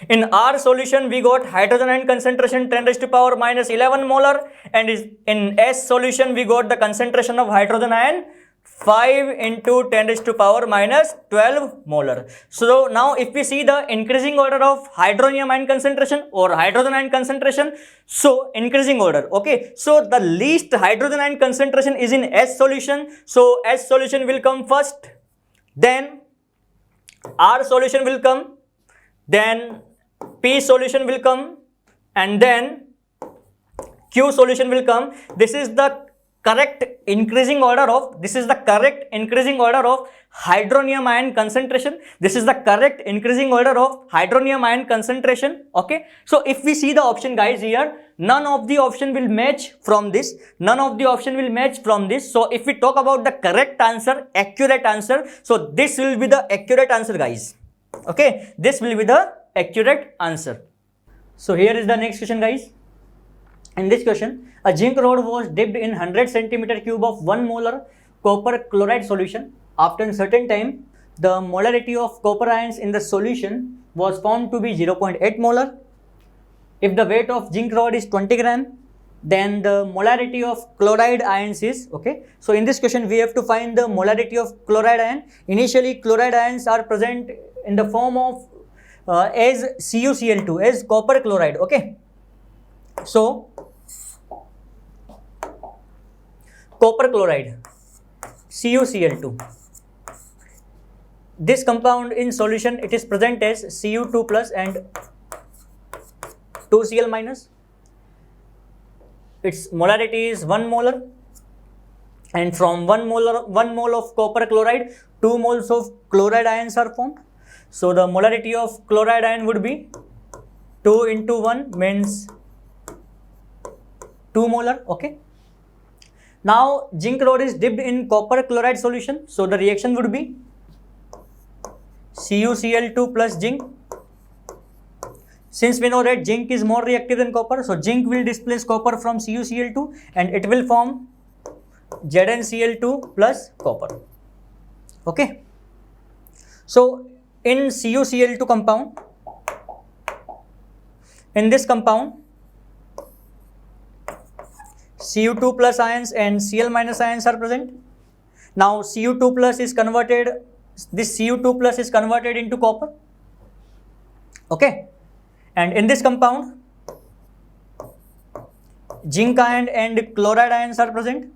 A: In R solution we got hydrogen ion concentration 10 raised to power minus 11 molar, and in S solution we got the concentration of hydrogen ion 5 into 10 raised to power minus 12 molar. So now if we see the increasing order of hydronium ion concentration or hydrogen ion concentration, so increasing order, okay, so the least hydrogen ion concentration is in S solution, so S solution will come first, then R solution will come, then P solution will come, and then Q solution will come. This is the correct increasing order of hydronium ion concentration. This is the correct increasing order of hydronium ion concentration. Okay, so if we see the option guys here, none of the option will match from this, so if we talk about the correct answer, accurate answer, so this will be the accurate answer guys. Okay, this will be the accurate answer. So here is the next question guys. In this question, a zinc rod was dipped in 100 centimeter cube of 1 molar copper chloride solution. After a certain time, the molarity of copper ions in the solution was found to be 0.8 molar. If the weight of zinc rod is 20 gram, then the molarity of chloride ions is, okay, so in this question we have to find the molarity of chloride ion. Initially chloride ions are present in the form of as CuCl2, as copper chloride. Okay, so copper chloride CuCl2, this compound in solution it is present as Cu2 plus and 2Cl minus. Its molarity is 1 molar, and from 1 mole of copper chloride 2 moles of chloride ions are formed. So the molarity of chloride ion would be 2 into 1 means 2 molar. Okay, now zinc rod is dipped in copper chloride solution, so the reaction would be CuCl2 plus zinc. Since we know that zinc is more reactive than copper, so zinc will displace copper from CuCl2 and it will form ZnCl2 plus copper. Okay, so in CuCl2 compound, in this compound Cu2 plus ions and Cl minus ions are present. Now Cu2 plus is converted, this Cu2 plus is converted into copper. Okay, and in this compound zinc ion and chloride ions are present.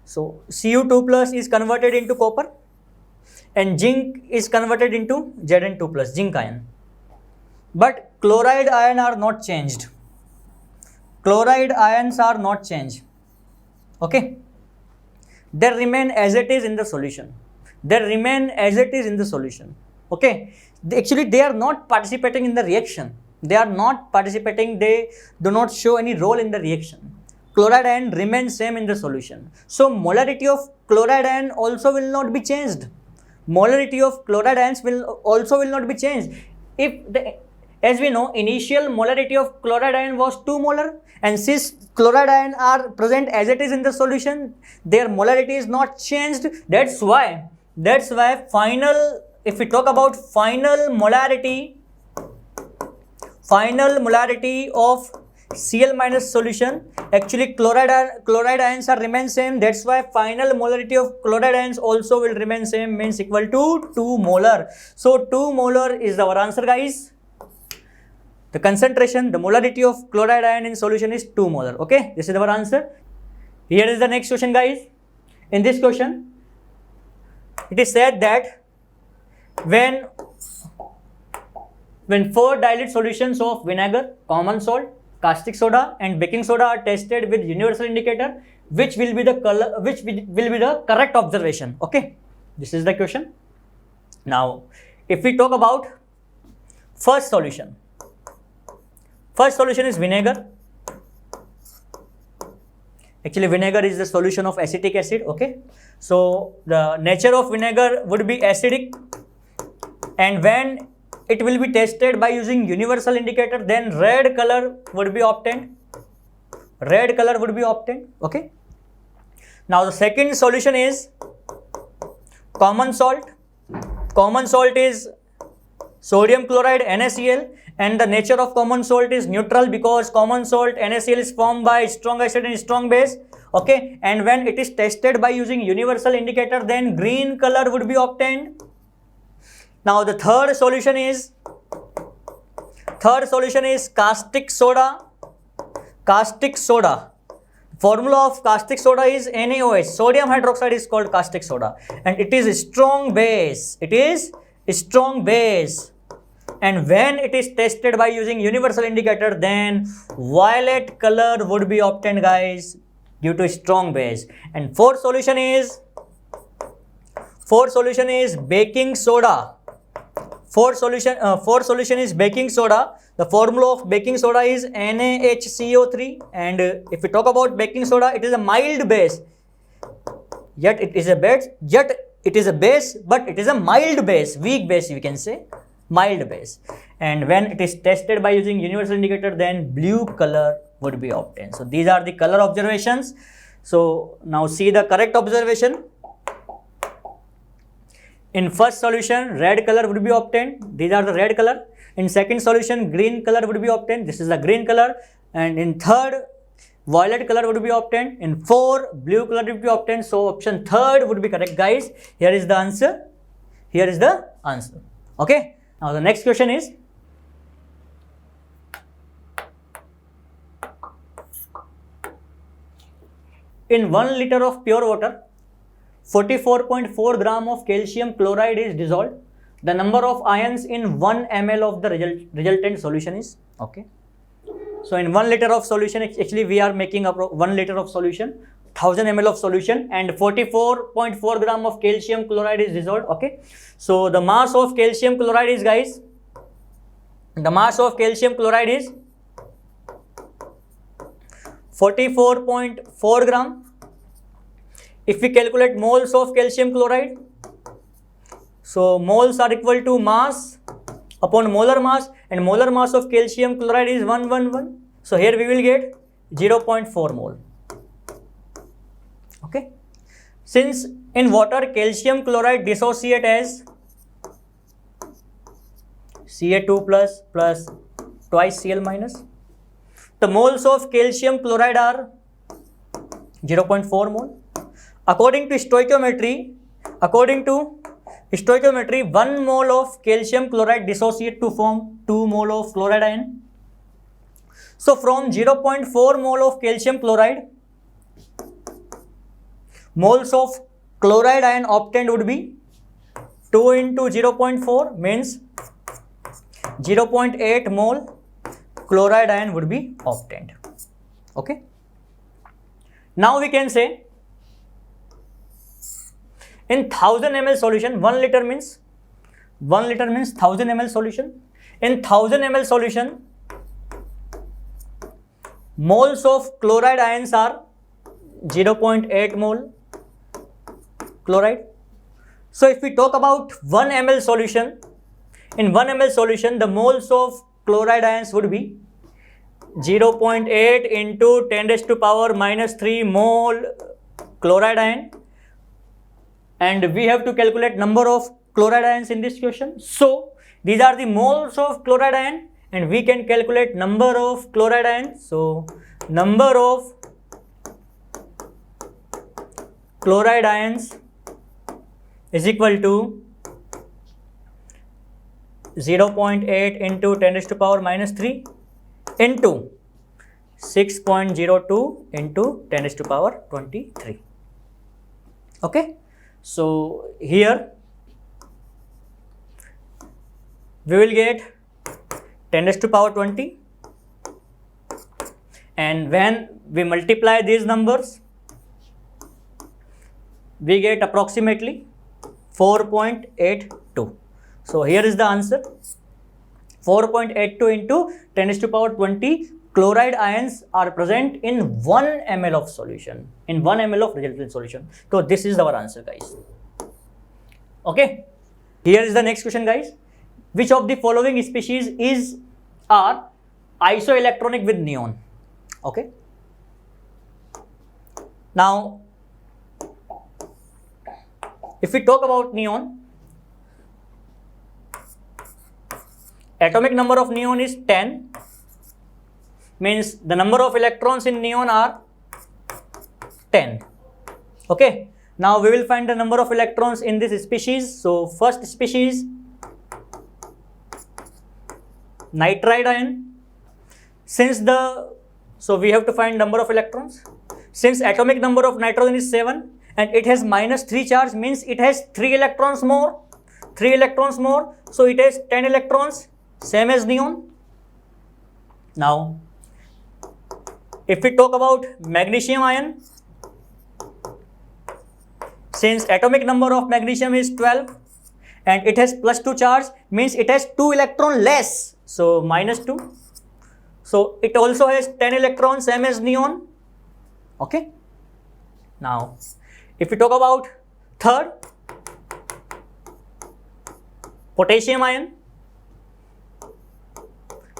A: So Cu2 plus is converted into copper and zinc is converted into Zn2 plus, zinc ion. But chloride ion are not changed. Chloride ions are not changed. Okay, they remain as it is in the solution. Okay, actually they are not participating in the reaction. They do not show any role in the reaction. Chloride ion remains same in the solution. So molarity of chloride ion also will not be changed. As we know, initial molarity of chloride ion was 2 molar, and since chloride ion are present as it is in the solution, their molarity is not changed. That's why final, if we talk about final molarity of Cl minus solution, actually chloride ions are remain same. That's why final molarity of chloride ions also will remain same, means equal to 2 molar. So 2 molar is our answer guys. The concentration, the molarity of chloride ion in solution is 2 molar. Okay, this is our answer. Here is the next question guys. In this question, it is said that when 4 dilute solutions of vinegar, common salt, caustic soda and baking soda are tested with universal indicator, which will be the correct observation. Okay, this is the question. Now if we talk about first solution is vinegar. Actually vinegar is the solution of acetic acid. Okay, so the nature of vinegar would be acidic and when it will be tested by using universal indicator, then red color would be obtained. Red color would be obtained. Okay. Now the second solution is common salt. Common salt is sodium chloride NaCl, and the nature of common salt is neutral because common salt NaCl is formed by strong acid and strong base. Okay, and when it is tested by using universal indicator, then green color would be obtained. Now the third solution is caustic soda. Caustic soda. Formula of caustic soda is NaOH. Sodium hydroxide is called caustic soda, and it is a strong base. It is a strong base, and when it is tested by using universal indicator, then violet color would be obtained, guys, due to strong base. And fourth solution is baking soda. Fourth solution is baking soda. The formula of baking soda is NaHCO3, and if we talk about baking soda, it is a mild base. Yet it is a base, but it is a mild base, weak base, we can say, mild base. And when it is tested by using universal indicator, then blue color would be obtained. So these are the color observations. So now see the correct observation. In first solution, red color would be obtained. These are the red color. In second solution, green color would be obtained. This is the green color. And in third, violet color would be obtained. In four, blue color would be obtained. So option third would be correct, guys. Here is the answer. Here is the answer. Okay. Now the next question is, in 1 liter of pure water, 44.4 gram of calcium chloride is dissolved. The number of ions in 1 ml of the resultant solution is, okay. So in 1 liter of solution, actually we are making up 1 liter of solution, 1000 ml of solution, and 44.4 gram of calcium chloride is dissolved. Okay. So the mass of calcium chloride is, guys, the mass of calcium chloride is 44.4 gram. If we calculate moles of calcium chloride, so moles are equal to mass upon molar mass, and molar mass of calcium chloride is 111. So here we will get 0.4 mole. Okay. Since in water calcium chloride dissociate as Ca2 plus twice Cl minus, the moles of calcium chloride are 0.4 mole. According to stoichiometry, 1 mole of calcium chloride dissociate to form 2 mole of chloride ion. So from 0.4 mole of calcium chloride, moles of chloride ion obtained would be 2 into 0.4 means 0.8 mole chloride ion would be obtained. Okay. Now we can say, in 1000 ml solution, 1 liter means 1000 ml solution. In 1000 ml solution, moles of chloride ions are 0.8 mole chloride. So if we talk about 1 ml solution, in 1 ml solution, the moles of chloride ions would be 0.8 into 10 raised to power minus 3 mole chloride ion. And we have to calculate number of chloride ions in this question. So these are the moles of chloride ion, and we can calculate number of chloride ions. So number of chloride ions is equal to 0.8 into 10 raised to power minus 3 into 6.02 into 10 raised to power 23. Okay. So here we will get 10 raised to power 20, and when we multiply these numbers, we get approximately 4.82. So here is the answer. 4.82 into 10 raised to power 20 chloride ions are present in 1 ml of solution, in 1 ml of resultant solution. So this is our answer, guys. Okay. Here is the next question, guys. which of the following species are isoelectronic with neon? Okay. Now, if we talk about neon, atomic number of neon is 10, means the number of electrons in neon are 10. Okay. Now we will find the number of electrons in this species. So first species, nitride ion. So we have to find number of electrons. Since atomic number of nitrogen is 7 and it has -3 charge, means it has 3 electrons more. 3 electrons more. So it has 10 electrons, same as neon. Now, if we talk about magnesium ion, since atomic number of magnesium is 12 and it has +2 charge, means it has 2 electron less, so -2. So it also has 10 electrons, same as neon. Okay. Now, if we talk about third, potassium ion,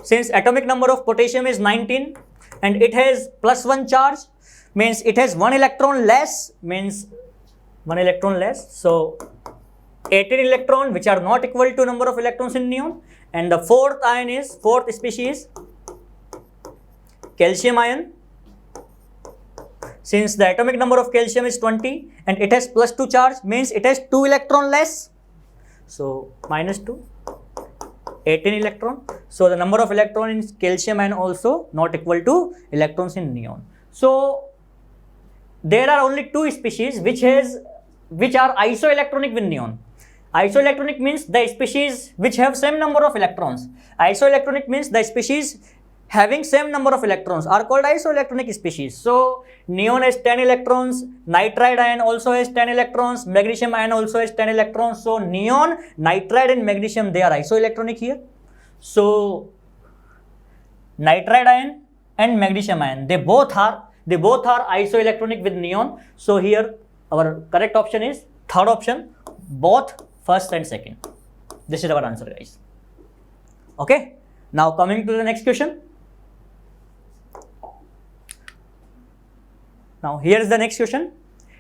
A: since atomic number of potassium is 19 and it has +1 charge, means it has 1 electron less, so 18 electron, which are not equal to number of electrons in neon. And the fourth species, calcium ion. Since the atomic number of calcium is 20 and it has +2 charge, means it has 2 electron less, so -2, 18 electron. So the number of electrons in calcium ion also not equal to electrons in neon. So there are only 2 species which are isoelectronic with neon. Isoelectronic means the species which have same number of electrons. Isoelectronic means the species having same number of electrons are called isoelectronic species. So neon has 10 electrons, nitride ion also has 10 electrons, magnesium ion also has 10 electrons. So neon, nitride and magnesium, they are isoelectronic here. So nitride ion and magnesium ion, they both are isoelectronic with neon. So here our correct option is third option, both first and second. This is our answer, guys. Okay. Now coming to the next question. Now here is the next question.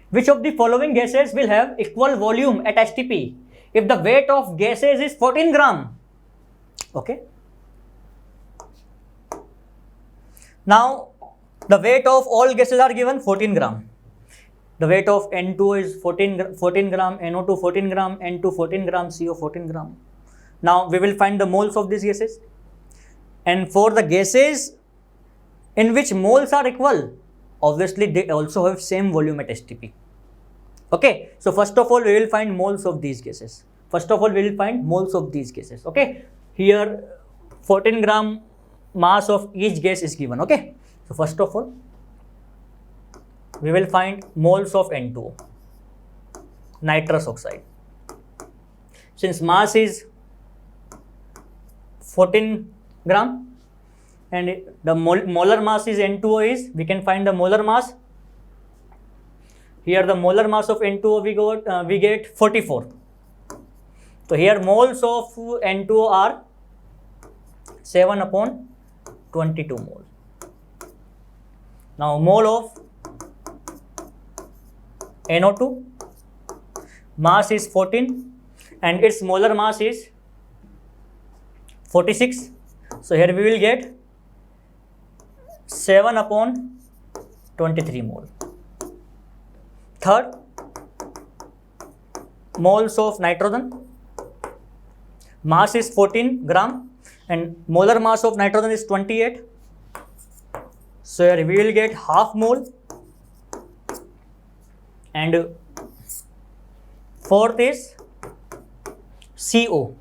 A: Which of the following gases will have equal volume at STP if the weight of gases is 14 gram? Okay. Now the weight of all gases are given 14 gram. The weight of N2 is 14 gram, NO2 14 gram, N2 14 gram, CO 14 gram. Now we will find the moles of these gases. And for the gases in which moles are equal, obviously they also have same volume at STP. Okay. So first of all we will find moles of these gases. Okay. Here 14 gram mass of each gas is given. Okay. So first of all we will find moles of N2O, nitrous oxide. Since mass is 14 gram and the molar mass is N2O is, we can find the molar mass. Here the molar mass of N2O we get 44. So here moles of N2O are 7/22 mole. Now mole of NO2 mass is 14 and its molar mass is 46. So here we will get 7/23 mole. Third, moles of nitrogen, mass is 14 gram and molar mass of nitrogen is 28. So here we will get half mole. And fourth is CO,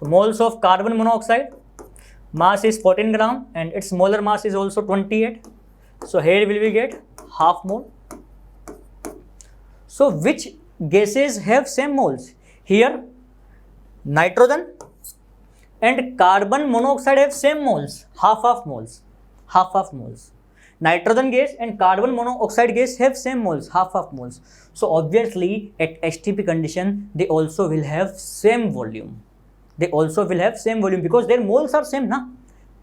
A: moles of carbon monoxide, mass is 14 gram and its molar mass is also 28. So here we will get half mole. So which gases have same moles? Here nitrogen and carbon monoxide have same moles, half moles. Nitrogen gas and carbon monoxide gas have same moles, half moles. So obviously at STP condition they also will have same volume. they also will have same volume because their moles are same, na?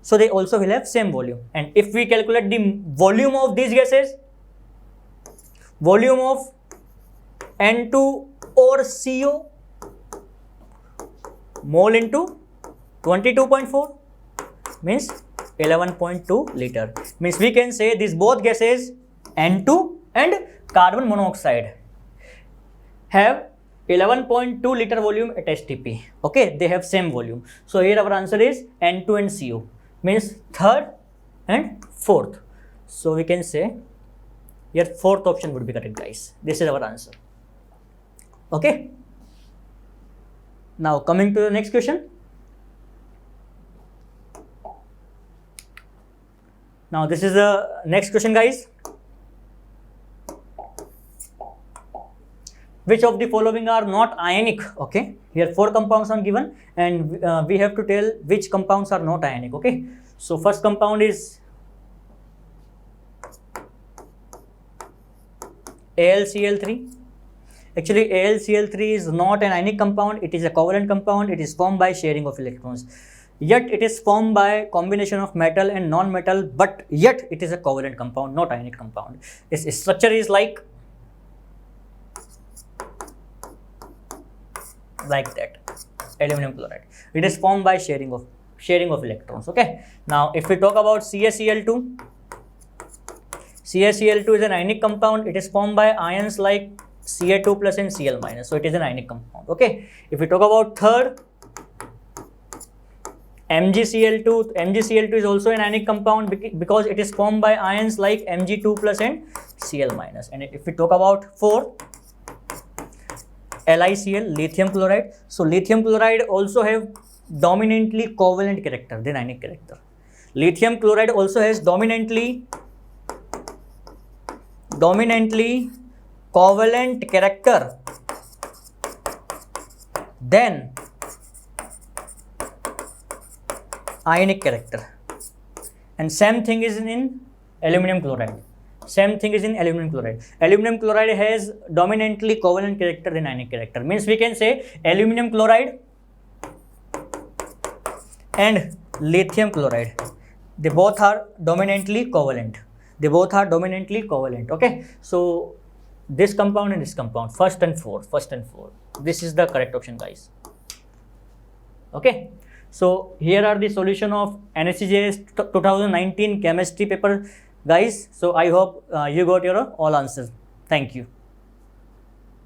A: So they also will have same volume. And if we calculate the volume of these gases, volume of N2 or CO, mole into 22.4 means 11.2 liter. Means we can say these both gases N2 and carbon monoxide have 11.2 liter volume at STP. Okay, they have same volume. So here our answer is N2 and CO, means third and fourth. So we can say here fourth option would be correct, guys. This is our answer. Okay. Now coming to the next question. Now this is the next question, guys. Which of the following are not ionic? Okay, here 4 compounds are given and we have to tell which compounds are not ionic. Okay, so first compound is AlCl3. Actually, AlCl3 is not an ionic compound, it is a covalent compound. It is formed by sharing of electrons. Yet it is formed by combination of metal and non-metal, but yet it is a covalent compound, not ionic compound. Its structure is like that, aluminum chloride. It is formed by sharing of electrons. Okay, now if we talk about CaCl2, CaCl2 is an ionic compound. It is formed by ions like Ca2 plus and Cl minus, so it is an ionic compound. Okay, if we talk about third, MgCl2 is also an ionic compound because it is formed by ions like Mg2 plus and Cl minus. And if we talk about fourth, LiCl, lithium chloride. So lithium chloride also have dominantly covalent character than ionic character. Lithium chloride also has dominantly covalent character than ionic character. And same thing is in aluminum chloride. Aluminum chloride has dominantly covalent character than ionic character. Means we can say aluminum chloride and lithium chloride, they both are dominantly covalent. Okay, so this compound and this compound, first and fourth. This is the correct option, guys. Okay, so here are the solution of NSCJS 2019 chemistry paper, guys. So I hope you got your all answers. Thank you.